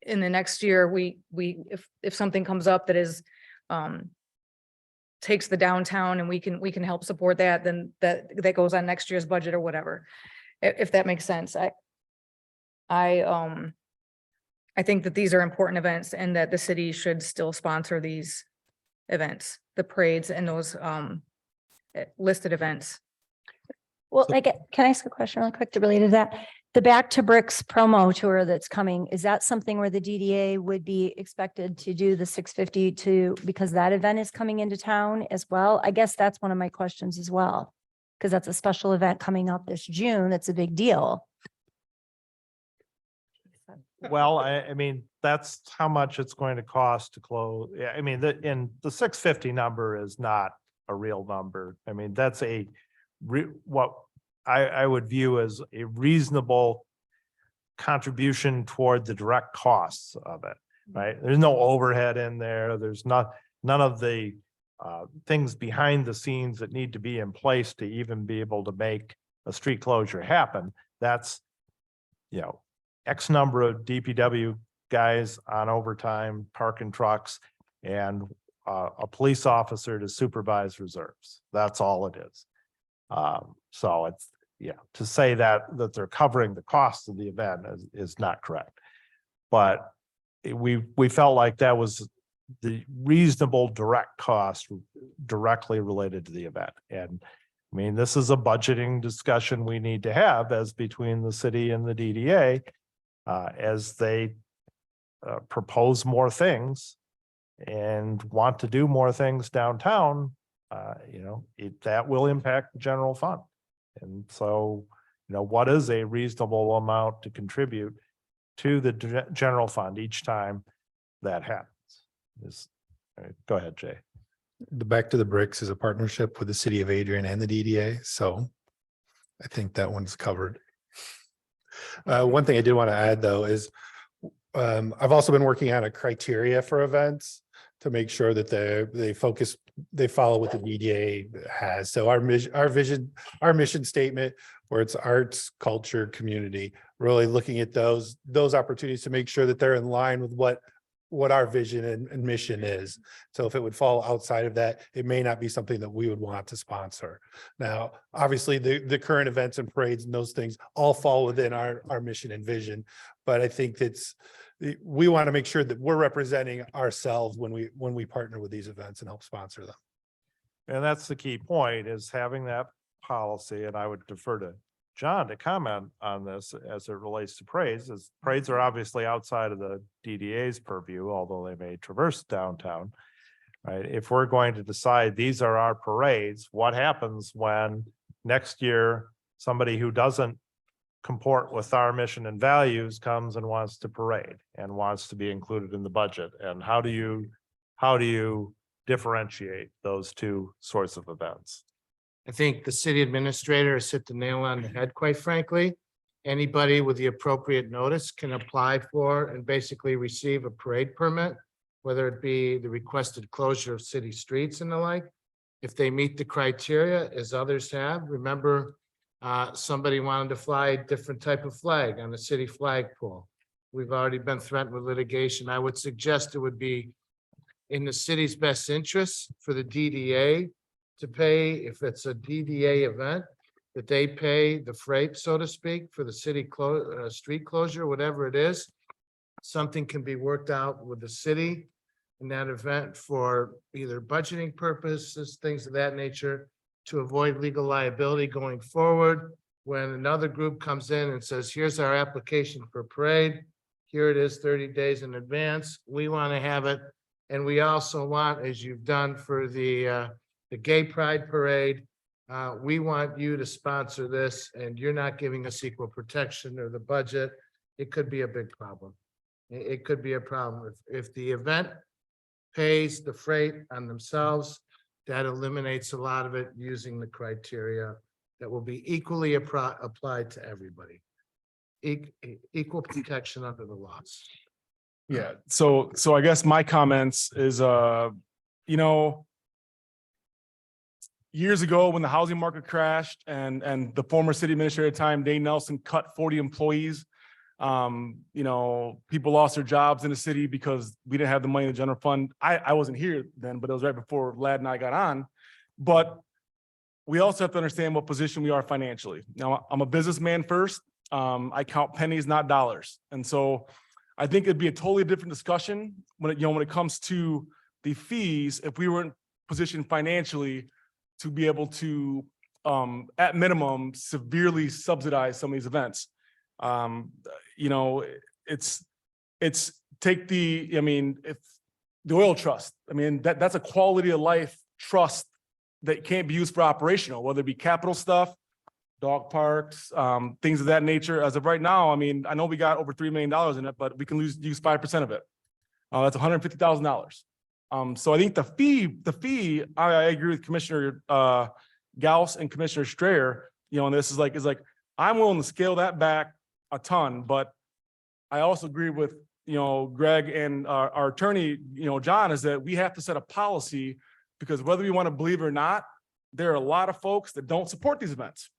in the next year, if something comes up that is takes the downtown and we can help support that, then that goes on next year's budget or whatever, if that makes sense. I think that these are important events and that the city should still sponsor these events, the parades and those listed events. Well, can I ask a question really quick to relate to that? The Back to Bricks promo tour that's coming, is that something where the DDA would be expected to do the 650 because that event is coming into town as well? I guess that's one of my questions as well, because that's a special event coming up this June. That's a big deal. Well, I mean, that's how much it's going to cost to close. Yeah, I mean, the 650 number is not a real number. I mean, that's what I would view as a reasonable contribution toward the direct costs of it, right? There's no overhead in there. There's none of the things behind the scenes that need to be in place to even be able to make a street closure happen. That's, X number of DPW guys on overtime, parking trucks, and a police officer to supervise reserves. That's all it is. So it's, to say that they're covering the cost of the event is not correct. But we felt like that was the reasonable direct cost directly related to the event. And I mean, this is a budgeting discussion we need to have as between the city and the DDA as they propose more things and want to do more things downtown. That will impact the general fund. And so, what is a reasonable amount to contribute to the general fund each time that happens? Go ahead, Jay. The Back to the Bricks is a partnership with the city of Adrian and the DDA. So I think that one's covered. One thing I did want to add though is I've also been working on a criteria for events to make sure that they focus they follow what the DDA has. So our mission statement, where it's arts, culture, community, really looking at those opportunities to make sure that they're in line with what our vision and mission is. So if it would fall outside of that, it may not be something that we would want to sponsor. Now, obviously, the current events and parades and those things all fall within our mission and vision. But I think we want to make sure that we're representing ourselves when we partner with these events and help sponsor them. And that's the key point, is having that policy, and I would defer to John to comment on this as it relates to parades, as parades are obviously outside of the DDA's purview, although they may traverse downtown. Right? If we're going to decide these are our parades, what happens when next year somebody who doesn't comport with our mission and values comes and wants to parade and wants to be included in the budget? And how do you differentiate those two sorts of events? I think the city administrator has hit the nail on the head, quite frankly. Anybody with the appropriate notice can apply for and basically receive a parade permit, whether it be the requested closure of city streets and the like. If they meet the criteria, as others have, remember, somebody wanted to fly a different type of flag on the city flagpole. We've already been threatened with litigation. I would suggest it would be in the city's best interest for the DDA to pay, if it's a DDA event, that they pay the freight, so to speak, for the city street closure, whatever it is. Something can be worked out with the city in that event for either budgeting purposes, things of that nature, to avoid legal liability going forward. When another group comes in and says, here's our application for parade, here it is 30 days in advance, we want to have it. And we also want, as you've done for the Gay Pride Parade, we want you to sponsor this, and you're not giving us equal protection or the budget. It could be a big problem. It could be a problem. If the event pays the freight on themselves, that eliminates a lot of it using the criteria that will be equally applied to everybody. Equal protection under the laws. Yeah, so I guess my comments is, years ago when the housing market crashed and the former city administrator at the time, Dane Nelson, cut 40 employees. People lost their jobs in the city because we didn't have the money in the general fund. I wasn't here then, but it was right before Vlad and I got on. But we also have to understand what position we are financially. Now, I'm a businessman first. I count pennies, not dollars. And so I think it'd be a totally different discussion when it comes to the fees, if we were in position financially to be able to, at minimum, severely subsidize some of these events. It's take if the oil trust, that's a quality of life trust that can't be used for operational, whether it be capital stuff, dog parks, things of that nature. As of right now, I know we got over $3 million in it, but we can use 5% of it. That's $150,000. So I think the fee, I agree with Commissioner Gauss and Commissioner Strayer, and this is like, I'm willing to scale that back a ton, but I also agree with, Greg and our attorney, John, is that we have to set a policy, because whether we want to believe it or not, there are a lot of folks that don't support these events.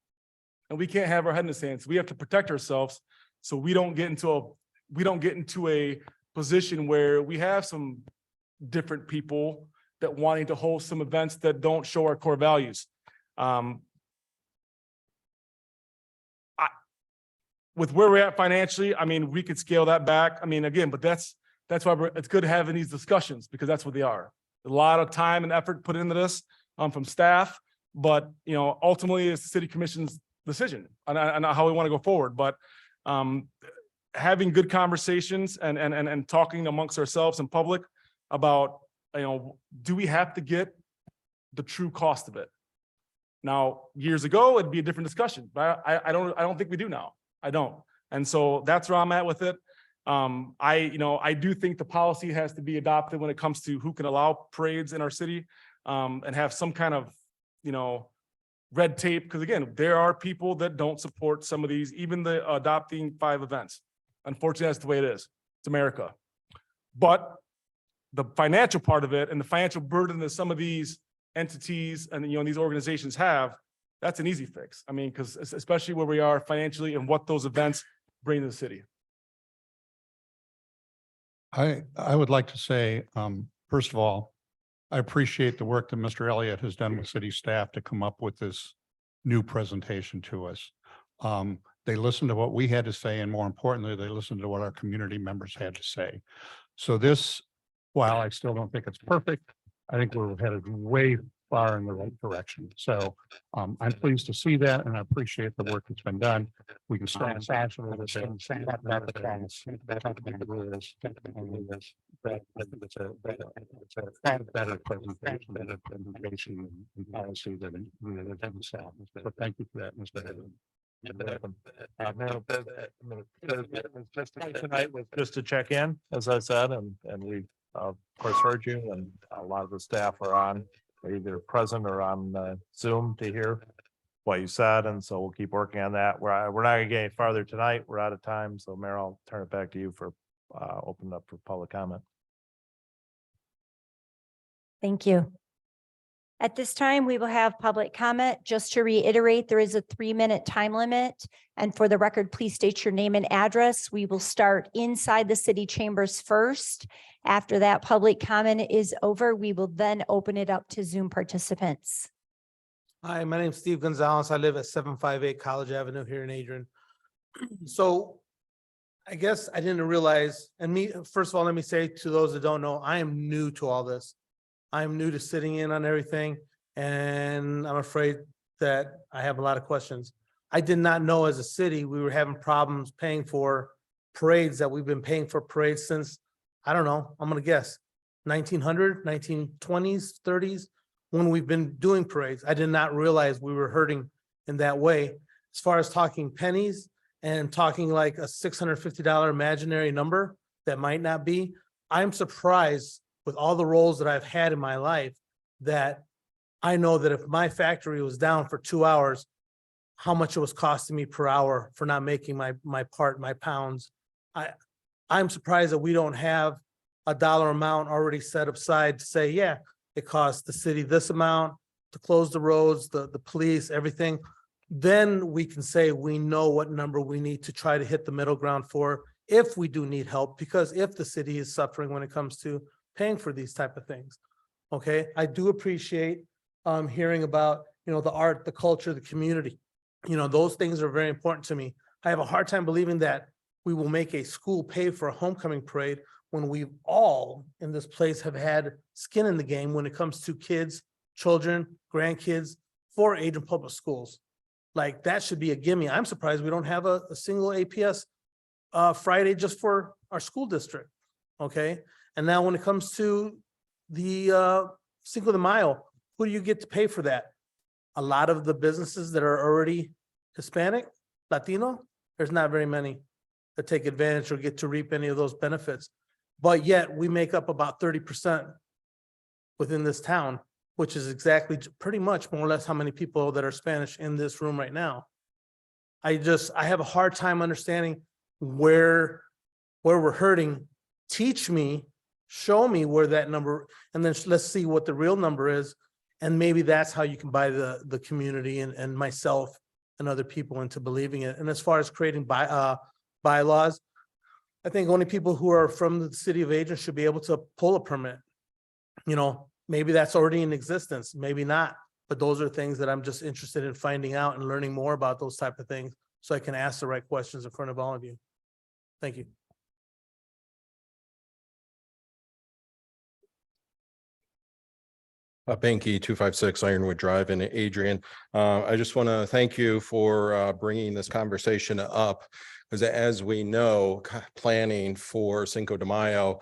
And we can't have our head in the sand. So we have to protect ourselves so we don't get into a position where we have some different people that wanting to host some events that don't show our core values. With where we're at financially, we could scale that back. Again, but that's why it's good having these discussions, because that's what they are. A lot of time and effort put into this from staff, but ultimately it's the city commission's decision on how we want to go forward. But having good conversations and talking amongst ourselves in public about, do we have to get the true cost of it? Now, years ago, it'd be a different discussion, but I don't think we do now. I don't. And so that's where I'm at with it. I do think the policy has to be adopted when it comes to who can allow parades in our city, and have some kind of, red tape. Because again, there are people that don't support some of these, even the adopting 5 events. Unfortunately, that's the way it is. It's America. But the financial part of it and the financial burden that some of these entities and, these organizations have, that's an easy fix. I mean, because especially where we are financially and what those events bring to the city. I would like to say, first of all, I appreciate the work that Mr. Elliott has done with city staff to come up with this new presentation to us. They listened to what we had to say, and more importantly, they listened to what our community members had to say. So this, while I still don't think it's perfect, I think we're headed way far in the right direction. So I'm pleased to see that, and I appreciate the work that's been done. We can start aside a little bit and say about the class, about the rules, it's a better presentation, better presentation and policy than the themselves. But thank you for that, Mr. Edwin. Tonight was just to check in, as I said, and we of course heard you, and a lot of the staff are on, either present or on Zoom to hear what you said, and so we'll keep working on that. We're not gonna get any farther tonight. We're out of time, so Mayor, I'll turn it back to you for open up for public comment. Thank you. At this time, we will have public comment. Just to reiterate, there is a 3-minute time limit. And for the record, please state your name and address. We will start inside the city chambers first. After that public comment is over, we will then open it up to Zoom participants. Hi, my name's Steve Gonzalez. I live at 758 College Avenue here in Adrian. So I guess I didn't realize, first of all, let me say to those that don't know, I am new to all this. I'm new to sitting in on everything, and I'm afraid that I have a lot of questions. I did not know as a city, we were having problems paying for parades that we've been paying for parades since, I don't know, I'm gonna guess, 1900, 1920s, 30s, when we've been doing parades. I did not realize we were hurting in that way. As far as talking pennies and talking like a $650 imaginary number that might not be, I'm surprised with all the roles that I've had in my life, that I know that if my factory was down for 2 hours, how much it was costing me per hour for not making my part, my pounds. I'm surprised that we don't have a dollar amount already set aside to say, yeah, it costs the city this amount to close the roads, the police, everything. Then we can say we know what number we need to try to hit the middle ground for if we do need help, because if the city is suffering when it comes to paying for these type of things. Okay, I do appreciate hearing about, the art, the culture, the community. Those things are very important to me. I have a hard time believing that we will make a school pay for a homecoming parade when we all in this place have had skin in the game when it comes to kids, children, grandkids for Adrian Public Schools. Like, that should be a gimme. I'm surprised we don't have a single APS Friday just for our school district. Okay. And now when it comes to the Cinco de Mayo, who do you get to pay for that? A lot of the businesses that are already Hispanic, Latino, there's not very many that take advantage or get to reap any of those benefits. But yet we make up about 30% within this town, which is exactly pretty much more or less how many people that are Spanish in this room right now. I have a hard time understanding where we're hurting. Teach me, show me where that number, and then let's see what the real number is. And maybe that's how you can buy the community and myself and other people into believing it. And as far as creating bylaws, I think only people who are from the city of Adrian should be able to pull a permit. Maybe that's already in existence, maybe not. But those are things that I'm just interested in finding out and learning more about those type of things so I can ask the right questions in front of all of you. Thank you. Banky 256 Ironwood Drive in Adrian. I just want to thank you for bringing this conversation up, because as we know, planning for Cinco de Mayo,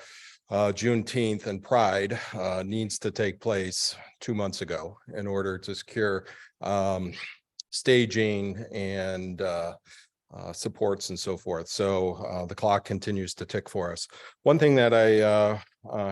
Juneteenth and Pride needs to take place 2 months ago in order to secure staging and supports and so forth. So the clock continues to tick for us. One thing that I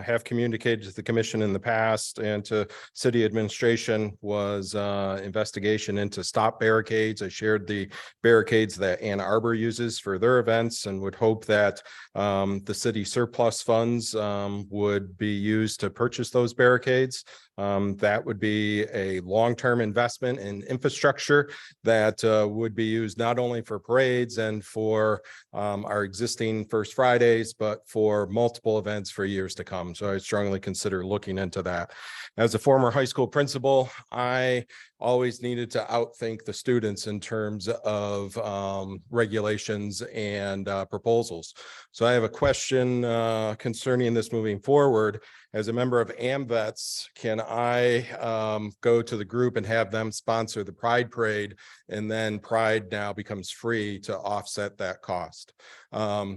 have communicated to the commission in the past and to city administration was investigation into stop barricades. I shared the barricades that Ann Arbor uses for their events and would hope that the city surplus funds would be used to purchase those barricades. That would be a long-term investment in infrastructure that would be used not only for parades and for our existing First Fridays, but for multiple events for years to come. So I strongly consider looking into that. As a former high school principal, I always needed to outthink the students in terms of regulations and proposals. So I have a question concerning this moving forward. As a member of AMVETS, can I go to the group and have them sponsor the Pride Parade, and then Pride now becomes free to offset that cost?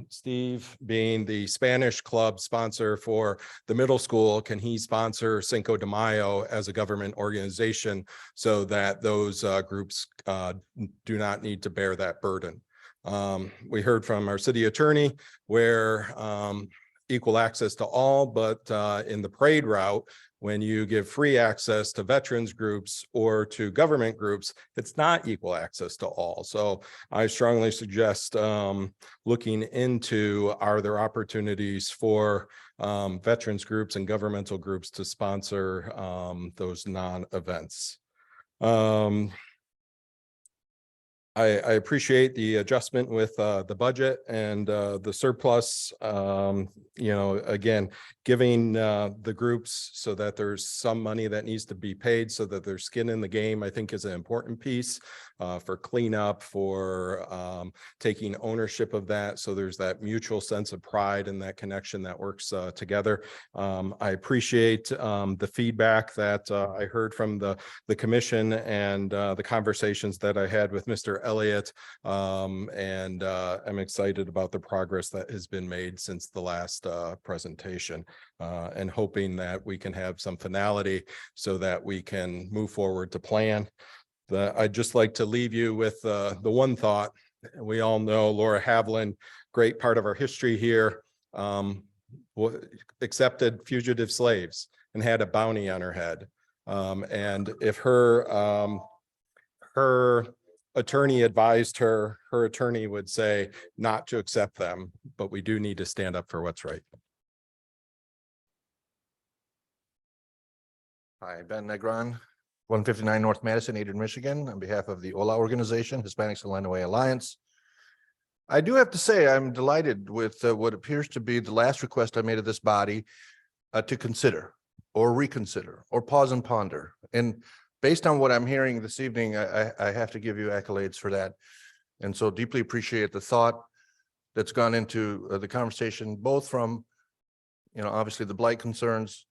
Steve, being the Spanish club sponsor for the middle school, can he sponsor Cinco de Mayo as a government organization so that those groups do not need to bear that burden? We heard from our city attorney where equal access to all, but in the parade route, when you give free access to veterans groups or to government groups, it's not equal access to all. So I strongly suggest looking into, are there opportunities for veterans groups and governmental groups to sponsor those non-events? I appreciate the adjustment with the budget and the surplus, again, giving the groups so that there's some money that needs to be paid so that there's skin in the game, I think is an important piece for cleanup, for taking ownership of that. So there's that mutual sense of pride and that connection that works together. I appreciate the feedback that I heard from the commission and the conversations that I had with Mr. Elliott, and I'm excited about the progress that has been made since the last presentation, and hoping that we can have some finality so that we can move forward to plan. I'd just like to leave you with the one thought. We all know Laura Havlin, great part of our history here, accepted fugitive slaves and had a bounty on her head. And if her attorney advised her attorney would say not to accept them, but we do need to stand up for what's right. Hi, Ben Negron, 159 North Madison, Adrian, Michigan, on behalf of the OLA organization, Hispanics Along the Way Alliance. I do have to say I'm delighted with what appears to be the last request I made of this body to consider or reconsider or pause and ponder. And based on what I'm hearing this evening, I have to give you accolades for that. And so deeply appreciate the thought that's gone into the conversation, both from, obviously the blight concerns.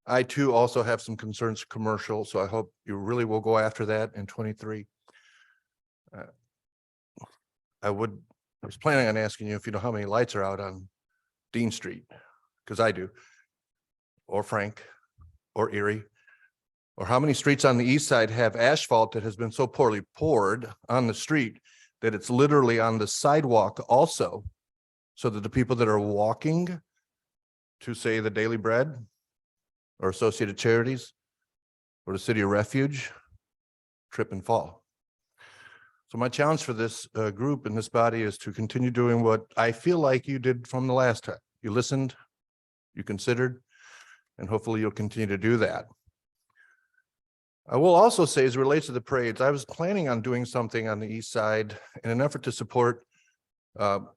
I too also have some concerns commercial, so I hope you really will go after that in 23. I was planning on asking you if you know how many lights are out on Dean Street, because I do, or Frank, or Erie. Or how many streets on the east side have asphalt that has been so poorly poured on the street that it's literally on the sidewalk also, so that the people that are walking to, say, the Daily Bread or Associated Charities or the City of Refuge trip and fall. So my challenge for this group and this body is to continue doing what I feel like you did from the last time. You listened, you considered, and hopefully you'll continue to do that. I will also say, as it relates to the parades, I was planning on doing something on the east side in an effort to support the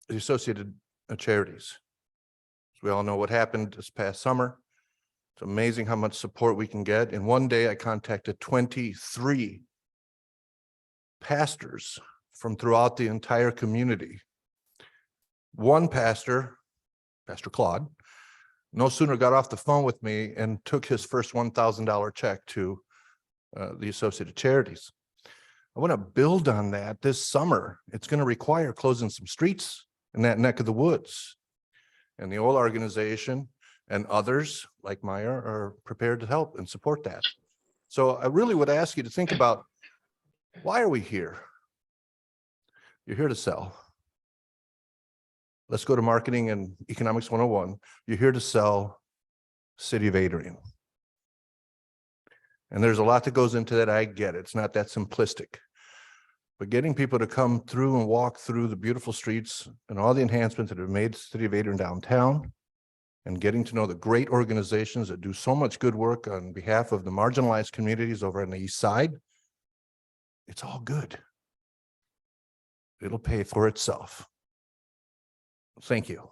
Associated Charities. So we all know what happened this past summer. It's amazing how much support we can get. In one day, I contacted 23 pastors from throughout the entire community. One pastor, Pastor Claude, no sooner got off the phone with me and took his first $1,000 check to the Associated Charities. I want to build on that this summer. It's going to require closing some streets in that neck of the woods. And the OLA organization and others like Meyer are prepared to help and support that. So I really would ask you to think about, why are we here? You're here to sell. let's go to marketing and economics 101. You're here to sell City of Adrian. And there's a lot that goes into that. I get it. It's not that simplistic. But getting people to come through and walk through the beautiful streets and all the enhancements that have made the City of Adrian downtown, and getting to know the great organizations that do so much good work on behalf of the marginalized communities over on the east side, it's all good. It'll pay for itself. Thank you.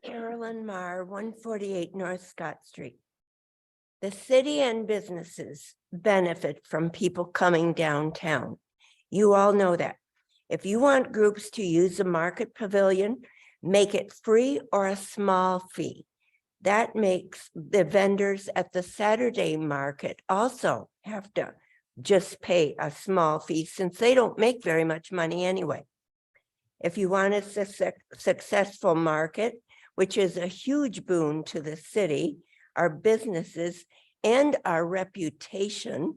Carolyn Marr, 148 North Scott Street. The city and businesses benefit from people coming downtown. You all know that. If you want groups to use the market pavilion, make it free or a small fee. That makes the vendors at the Saturday market also have to just pay a small fee since they don't make very much money anyway. If you want a successful market, which is a huge boon to the city, our businesses, and our reputation,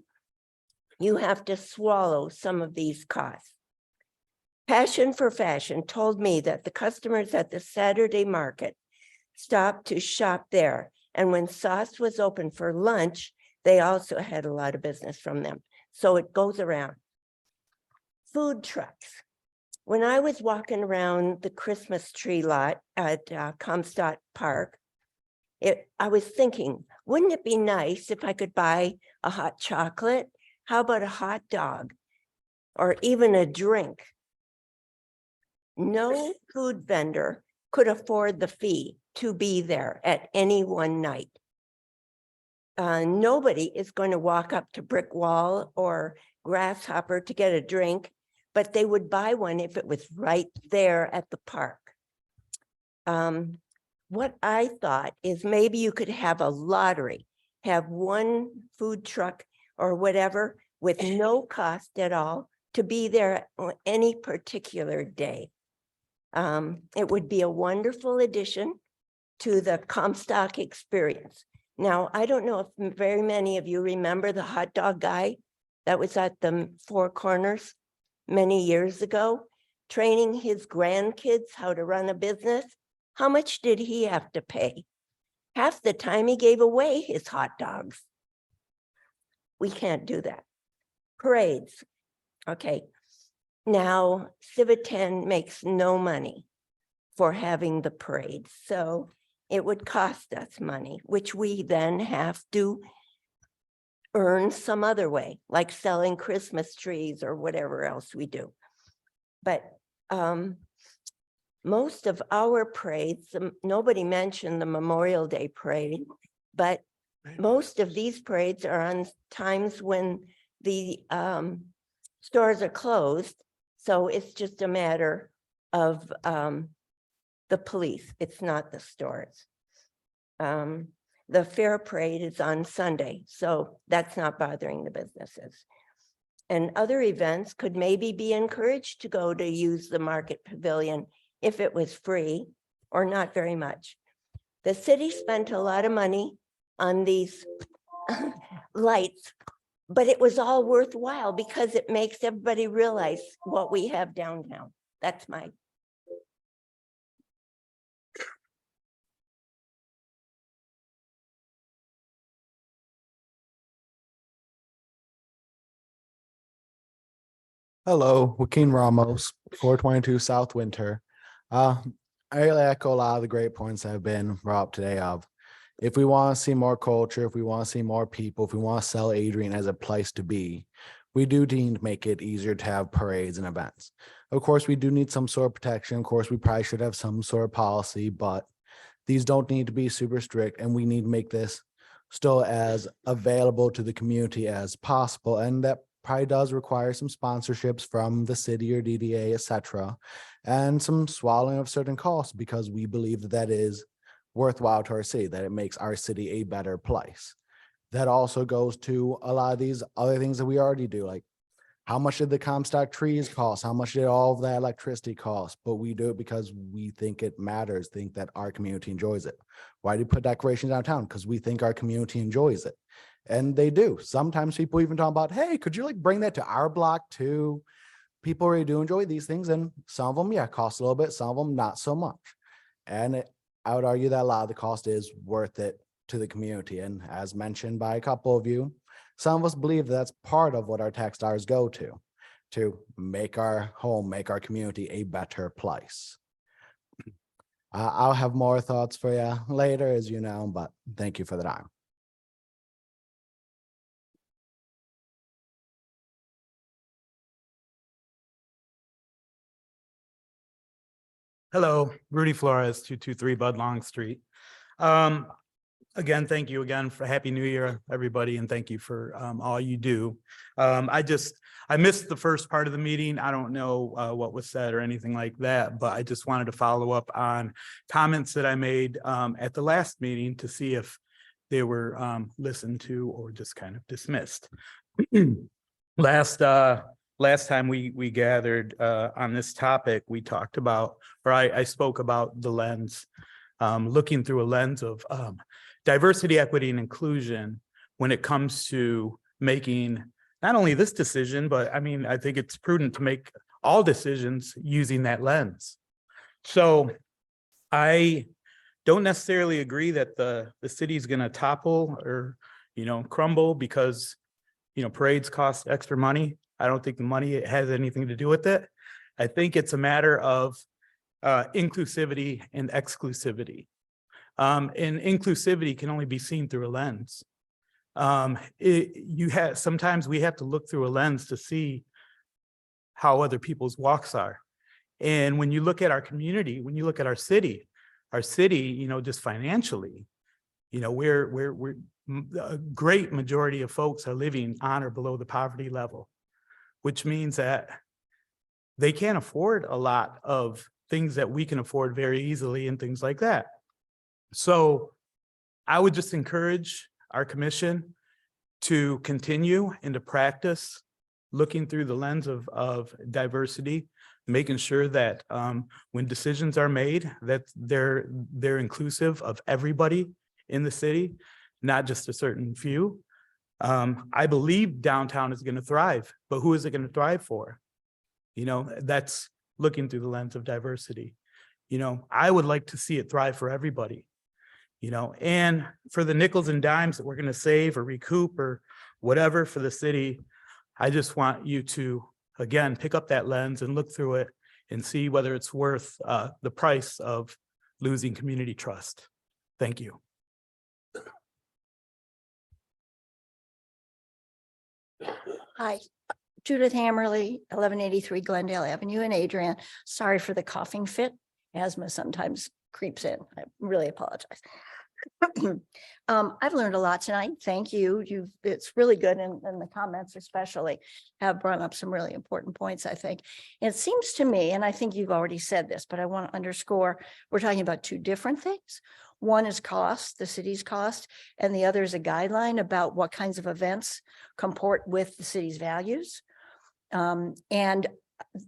you have to swallow some of these costs. Passion for Fashion told me that the customers at the Saturday market stopped to shop there. And when Sauce was open for lunch, they also had a lot of business from them. So it goes around. Food trucks. When I was walking around the Christmas tree lot at Comstock Park, I was thinking, wouldn't it be nice if I could buy a hot chocolate? How about a hot dog or even a drink? No food vendor could afford the fee to be there at any one night. Nobody is going to walk up to Brick Wall or Grasshopper to get a drink, but they would buy one if it was right there at the park. What I thought is maybe you could have a lottery, have one food truck or whatever with no cost at all to be there on any particular day. It would be a wonderful addition to the Comstock experience. Now, I don't know if very many of you remember the hot dog guy that was at the Four Corners many years ago, training his grandkids how to run a business. How much did he have to pay? Half the time he gave away his hot dogs. We can't do that. Parades. Okay. Now, Civitan makes no money for having the parade. So it would cost us money, which we then have to earn some other way, like selling Christmas trees or whatever else we do. But most of our parades, nobody mentioned the Memorial Day parade, but most of these parades are on times when the stores are closed. So it's just a matter of the police. It's not the stores. The fair parade is on Sunday, so that's not bothering the businesses. And other events could maybe be encouraged to go to use the market pavilion if it was free or not very much. The city spent a lot of money on these lights, but it was all worthwhile because it makes everybody realize what we have downtown. That's my. Hello, Joaquin Ramos, 422 South Winter. I really echo a lot of the great points that have been brought up today of if we want to see more culture, if we want to see more people, if we want to sell Adrian as a place to be, we do need to make it easier to have parades and events. Of course, we do need some sort of protection. Of course, we probably should have some sort of policy, but these don't need to be super strict, and we need to make this still as available to the community as possible. And that probably does require some sponsorships from the city or DDA, etc., and some swallowing of certain costs because we believe that that is worthwhile to our city, that it makes our city a better place. That also goes to a lot of these other things that we already do, like how much did the Comstock trees cost? How much did all of that electricity cost? But we do it because we think it matters, think that our community enjoys it. Why do we put decorations downtown? Because we think our community enjoys it. And they do. Sometimes people even talk about, hey, could you like bring that to our block too? People really do enjoy these things, and some of them, yeah, cost a little bit, some of them not so much. And I would argue that a lot of the cost is worth it to the community. And as mentioned by a couple of you, some of us believe that's part of what our tax dollars go to make our home, make our community a better place. I'll have more thoughts for you later, as you know, but thank you for the time. Hello, Rudy Flores, 223 Bud Long Street. Again, thank you again for Happy New Year, everybody, and thank you for all you do. I missed the first part of the meeting. I don't know what was said or anything like that, but I just wanted to follow up on comments that I made at the last meeting to see if they were listened to or just kind of dismissed. Last time we gathered on this topic, we talked about, or I spoke about the lens, looking through a lens of diversity, equity, and inclusion when it comes to making not only this decision, but I mean, I think it's prudent to make all decisions using that lens. So I don't necessarily agree that the city's going to topple or, crumble because, parades cost extra money. I don't think the money has anything to do with it. I think it's a matter of inclusivity and exclusivity. And inclusivity can only be seen through a lens. Sometimes we have to look through a lens to see how other people's walks are. And when you look at our community, when you look at our city, just financially, we're a great majority of folks are living on or below the poverty level, which means that they can't afford a lot of things that we can afford very easily and things like that. So I would just encourage our commission to continue and to practice looking through the lens of diversity, making sure that when decisions are made, that they're inclusive of everybody in the city, not just a certain few. I believe downtown is going to thrive, but who is it going to thrive for? That's looking through the lens of diversity. I would like to see it thrive for everybody. And for the nickels and dimes that we're going to save or recoup or whatever for the city, I just want you to, again, pick up that lens and look through it and see whether it's worth the price of losing community trust. Thank you. Hi, Judith Hammerly, 1183 Glendale Avenue in Adrian. Sorry for the coughing fit. Asthma sometimes creeps in. I really apologize. I've learned a lot tonight. Thank you. It's really good. And the comments especially have brought up some really important points, I think. It seems to me, and I think you've already said this, but I want to underscore, we're talking about two different things. One is cost, the city's cost, and the other is a guideline about what kinds of events comport with the city's values. And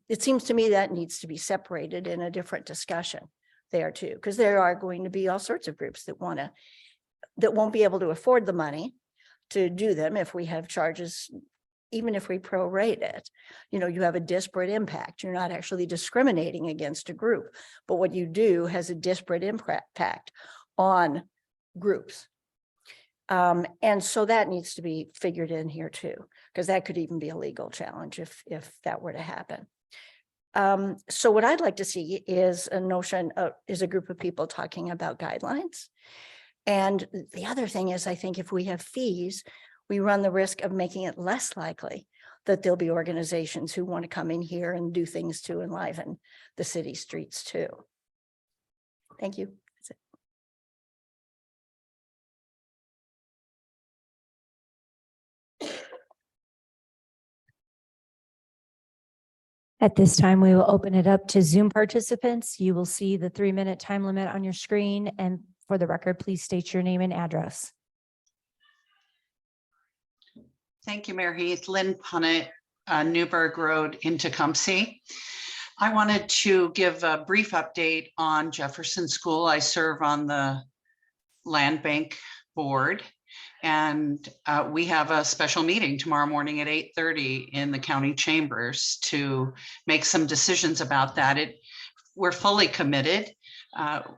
it seems to me that needs to be separated in a different discussion there too, because there are going to be all sorts of groups that won't be able to afford the money to do them if we have charges, even if we prorate it. You have a disparate impact. You're not actually discriminating against a group, but what you do has a disparate impact on groups. And so that needs to be figured in here too, because that could even be a legal challenge if that were to happen. So what I'd like to see is is a group of people talking about guidelines. And the other thing is, I think if we have fees, we run the risk of making it less likely that there'll be organizations who want to come in here and do things to enliven the city streets too. Thank you. That's it. At this time, we will open it up to Zoom participants. You will see the 3-minute time limit on your screen. And for the record, please state your name and address. Thank you, Mayor Heath. Lynn Punnett, Newburgh Road in Tecumseh. I wanted to give a brief update on Jefferson School. I serve on the Land Bank Board, and we have a special meeting tomorrow morning at 8:30 in the county chambers to make some decisions about that. We're fully committed.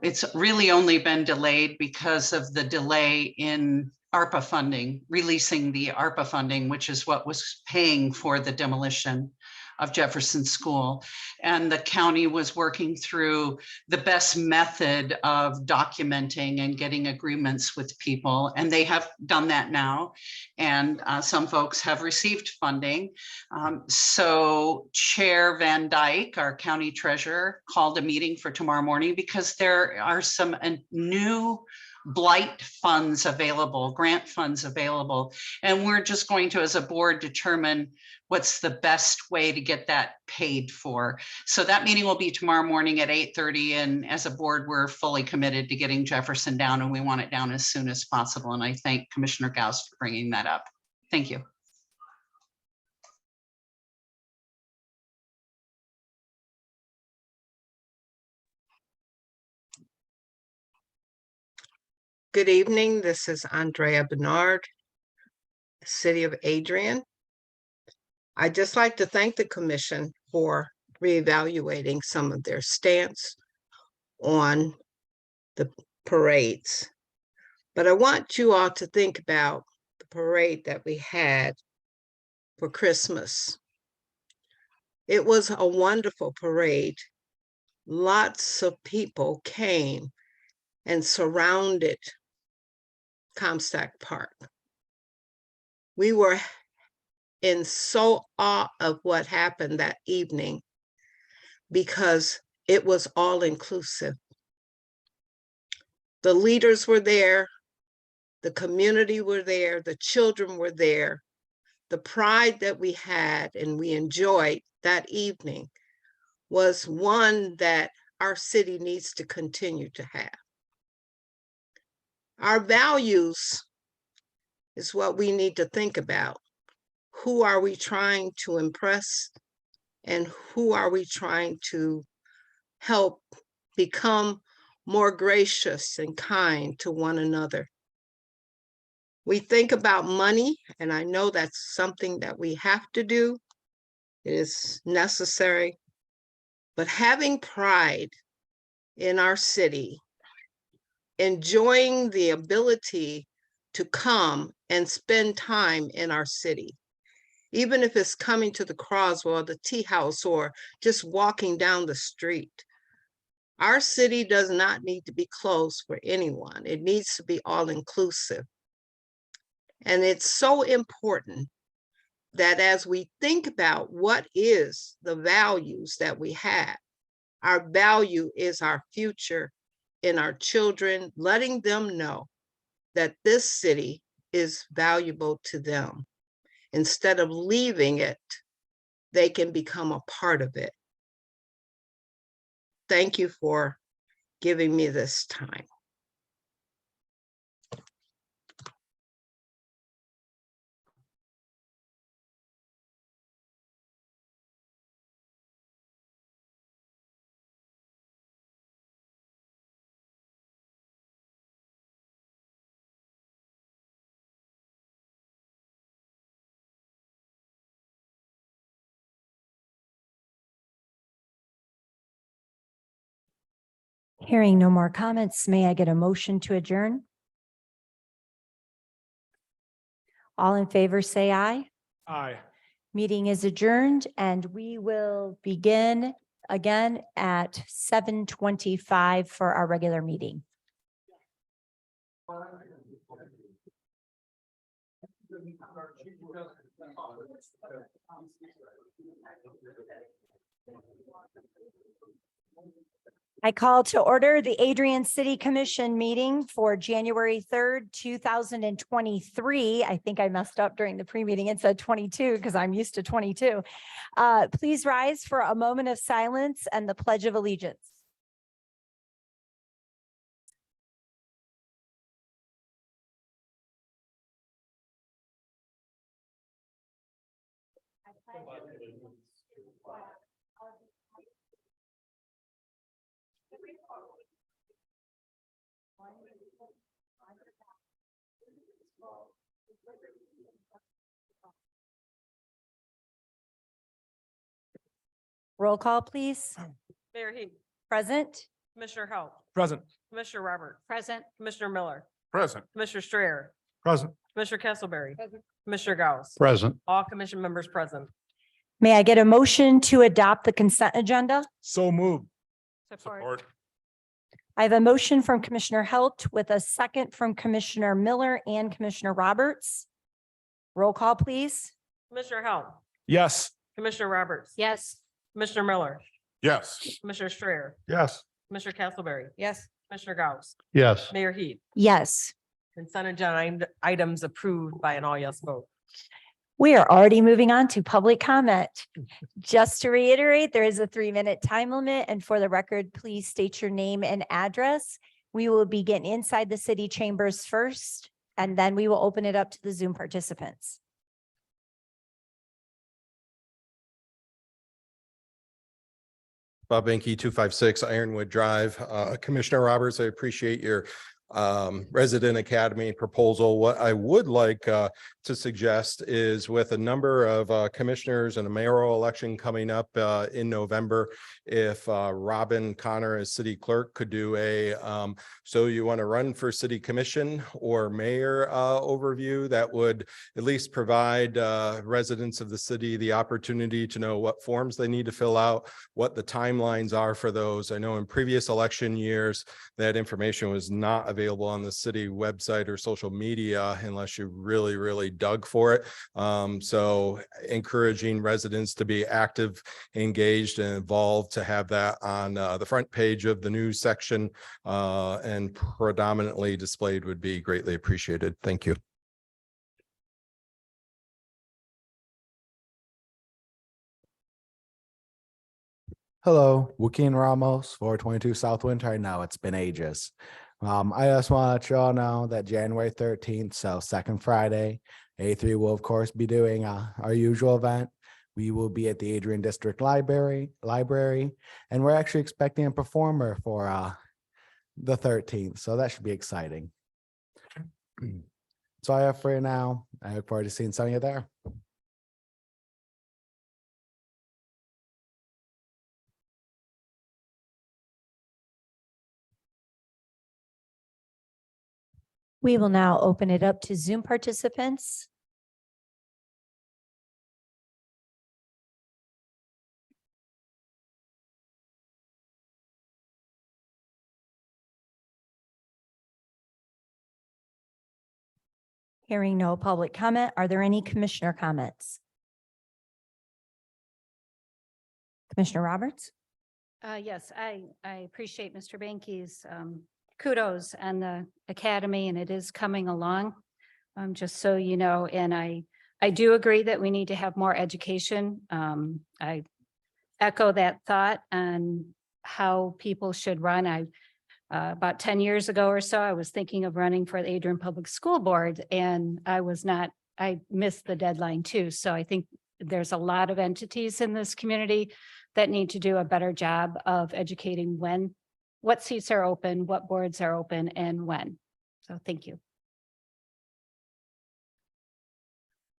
It's really only been delayed because of the delay in ARPA funding, releasing the ARPA funding, which is what was paying for the demolition of Jefferson School. And the county was working through the best method of documenting and getting agreements with people. And they have done that now. And some folks have received funding. So Chair Van Dyke, our county treasurer, called a meeting for tomorrow morning because there are some new blight funds available, grant funds available. And we're just going to, as a board, determine what's the best way to get that paid for. So that meeting will be tomorrow morning at 8:30. And as a board, we're fully committed to getting Jefferson down, and we want it down as soon as possible. And I thank Commissioner Gauss for bringing that up. Thank you. Good evening. This is Andrea Bernard, City of Adrian. I'd just like to thank the commission for reevaluating some of their stance on the parades. But I want you all to think about the parade that we had for Christmas. It was a wonderful parade. Lots of people came and surrounded Comstock Park. We were in so awe of what happened that evening because it was all inclusive. The leaders were there, the community were there, the children were there. The pride that we had and we enjoyed that evening was one that our city needs to continue to have. Our values is what we need to think about. Who are we trying to impress, and who are we trying to help become more gracious and kind to one another? We think about money, and I know that's something that we have to do. It is necessary, but having pride in our city, enjoying the ability to come and spend time in our city, even if it's coming to the Croswell or the Tea House or just walking down the street. Our city does not need to be closed for anyone. It needs to be all inclusive. And it's so important that as we think about what is the values that we have, our value is our future in our children, letting them know that this city is valuable to them. Instead of leaving it, they can become a part of it. Thank you for giving me this time. Hearing no more comments, may I get a motion to adjourn? All in favor, say aye. Aye. Meeting is adjourned, and we will begin again at 7:25 for our regular meeting. I call to order the Adrian City Commission meeting for January 3rd, 2023. I think I messed up during the pre-meeting and said 22 because I'm used to 22. Please rise for a moment of silence and the Pledge of Allegiance. I pledge Roll call, please. Mayor Heath, Present? Commissioner Halt, Present. Commissioner Roberts, Present. Commissioner Miller, Present. Commissioner Strayer, Present. Commissioner Castleberry, Commissioner Gauss. Present. All commission members present. May I get a motion to adopt the consent agenda? So moved. Support. I have a motion from Commissioner Halt with a second from Commissioner Miller and Commissioner Roberts. Roll call, please. Commissioner Halt, Yes. Commissioner Roberts. Yes. Commissioner Miller, Yes. Commissioner Strayer, Yes. Commissioner Castleberry. Yes. Commissioner Gauss, Yes. Mayor Heath. Yes. Consent agenda items approved by an all yes vote. We are already moving on to public comment. Just to reiterate, there is a 3-minute time limit, and for the record, please state your name and address. We will begin inside the city chambers first, and then we will open it up to the Zoom participants. Bob Benke, 256 Ironwood Drive. Commissioner Roberts, I appreciate your resident academy proposal. What I would like to suggest is, with a number of commissioners and a mayoral election coming up in November, if Robin Connor as city clerk could do a so you want to run for city commission or mayor overview, that would at least provide residents of the city the opportunity to know what forms they need to fill out, what the timelines are for those. I know in previous election years that information was not available on the city website or social media unless you really dug for it. So encouraging residents to be active, engaged, and involved, to have that on the front page of the news section and predominantly displayed would be greatly appreciated. Thank you. Hello, Joaquin Ramos, 422 South Winter. I know it's been ages. I just want to let you all know that January 13th, so second Friday, A3 will of course be doing our usual event. We will be at the Adrian District Library, and we're actually expecting a performer for the 13th, so that should be exciting. So I have for you now. I look forward to seeing some of you there. We will now open it up to Zoom participants. Hearing no public comment, are there any commissioner comments? Commissioner Roberts? Yes, I appreciate Mr. Banky's kudos and the academy, and it is coming along. Just so you know, and I do agree that we need to have more education. I echo that thought on how people should run. About 10 years ago or so, I was thinking of running for the Adrian Public School Board, and I missed the deadline too. So I think there's a lot of entities in this community that need to do a better job of educating what seats are open, what boards are open, and when. So thank you.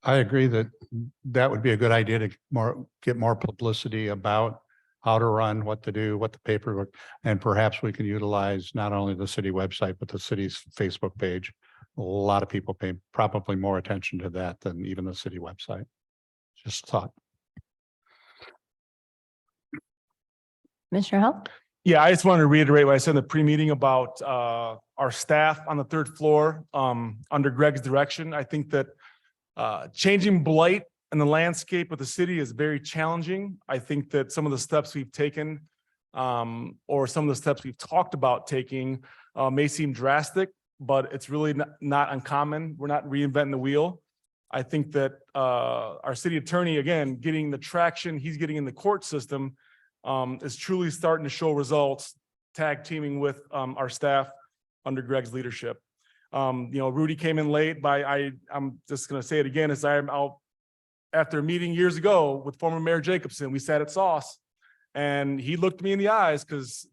I agree that that would be a good idea to get more publicity about how to run, what to do, what the paperwork, and perhaps we can utilize not only the city website, but the city's Facebook page. A lot of people pay probably more attention to that than even the city website. Just thought. Mr. Hell? Yeah, I just wanted to reiterate what I said in the pre-meeting about our staff on the third floor under Greg's direction. I think that changing blight and the landscape of the city is very challenging. I think that some of the steps we've taken or some of the steps we've talked about taking may seem drastic, but it's really not uncommon. We're not reinventing the wheel. I think that our city attorney, again, getting the traction he's getting in the court system is truly starting to show results, tag teaming with our staff under Greg's leadership. Rudy came in late, but I'm just going to say it again, as I'm out after a meeting years ago with former Mayor Jacobson. We sat at Sauce and he looked me in the eyes because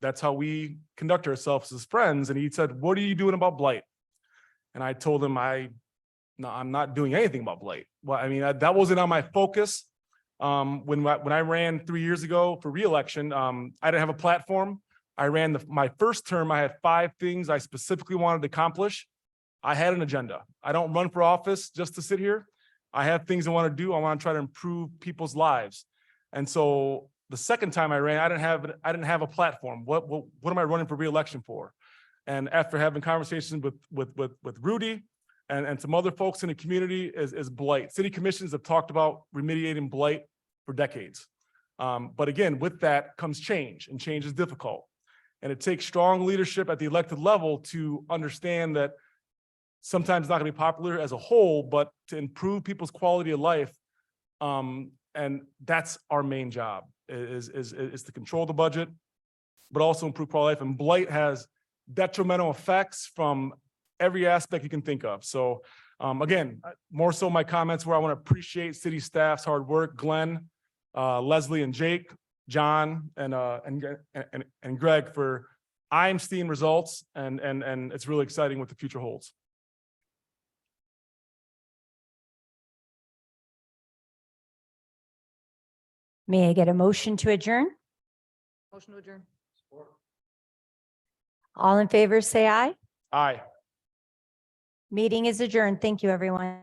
that's how we conduct ourselves as friends. And he said, "What are you doing about blight?" And I told him no, I'm not doing anything about blight. Well, I mean, that wasn't on my focus. When I ran 3 years ago for reelection, I didn't have a platform. I ran my first term. I had 5 things I specifically wanted to accomplish. I had an agenda. I don't run for office just to sit here. I have things I want to do. I want to try to improve people's lives. And so the second time I ran, I didn't have a platform. What am I running for reelection for? And after having conversations with Rudy and some other folks in the community is blight. City commissions have talked about remediating blight for decades. But again, with that comes change, and change is difficult. And it takes strong leadership at the elected level to understand that sometimes it's not gonna be popular as a whole, but to improve people's quality of life. And that's our main job is to control the budget, but also improve quality of life. And blight has detrimental effects from every aspect you can think of. So again, more so my comments where I want to appreciate city staff's hard work, Glenn, Leslie and Jake, John, and Greg for I'm seeing results, and it's really exciting what the future holds. May I get a motion to adjourn? Motion to adjourn. All in favor, say aye. Aye. Meeting is adjourned. Thank you, everyone.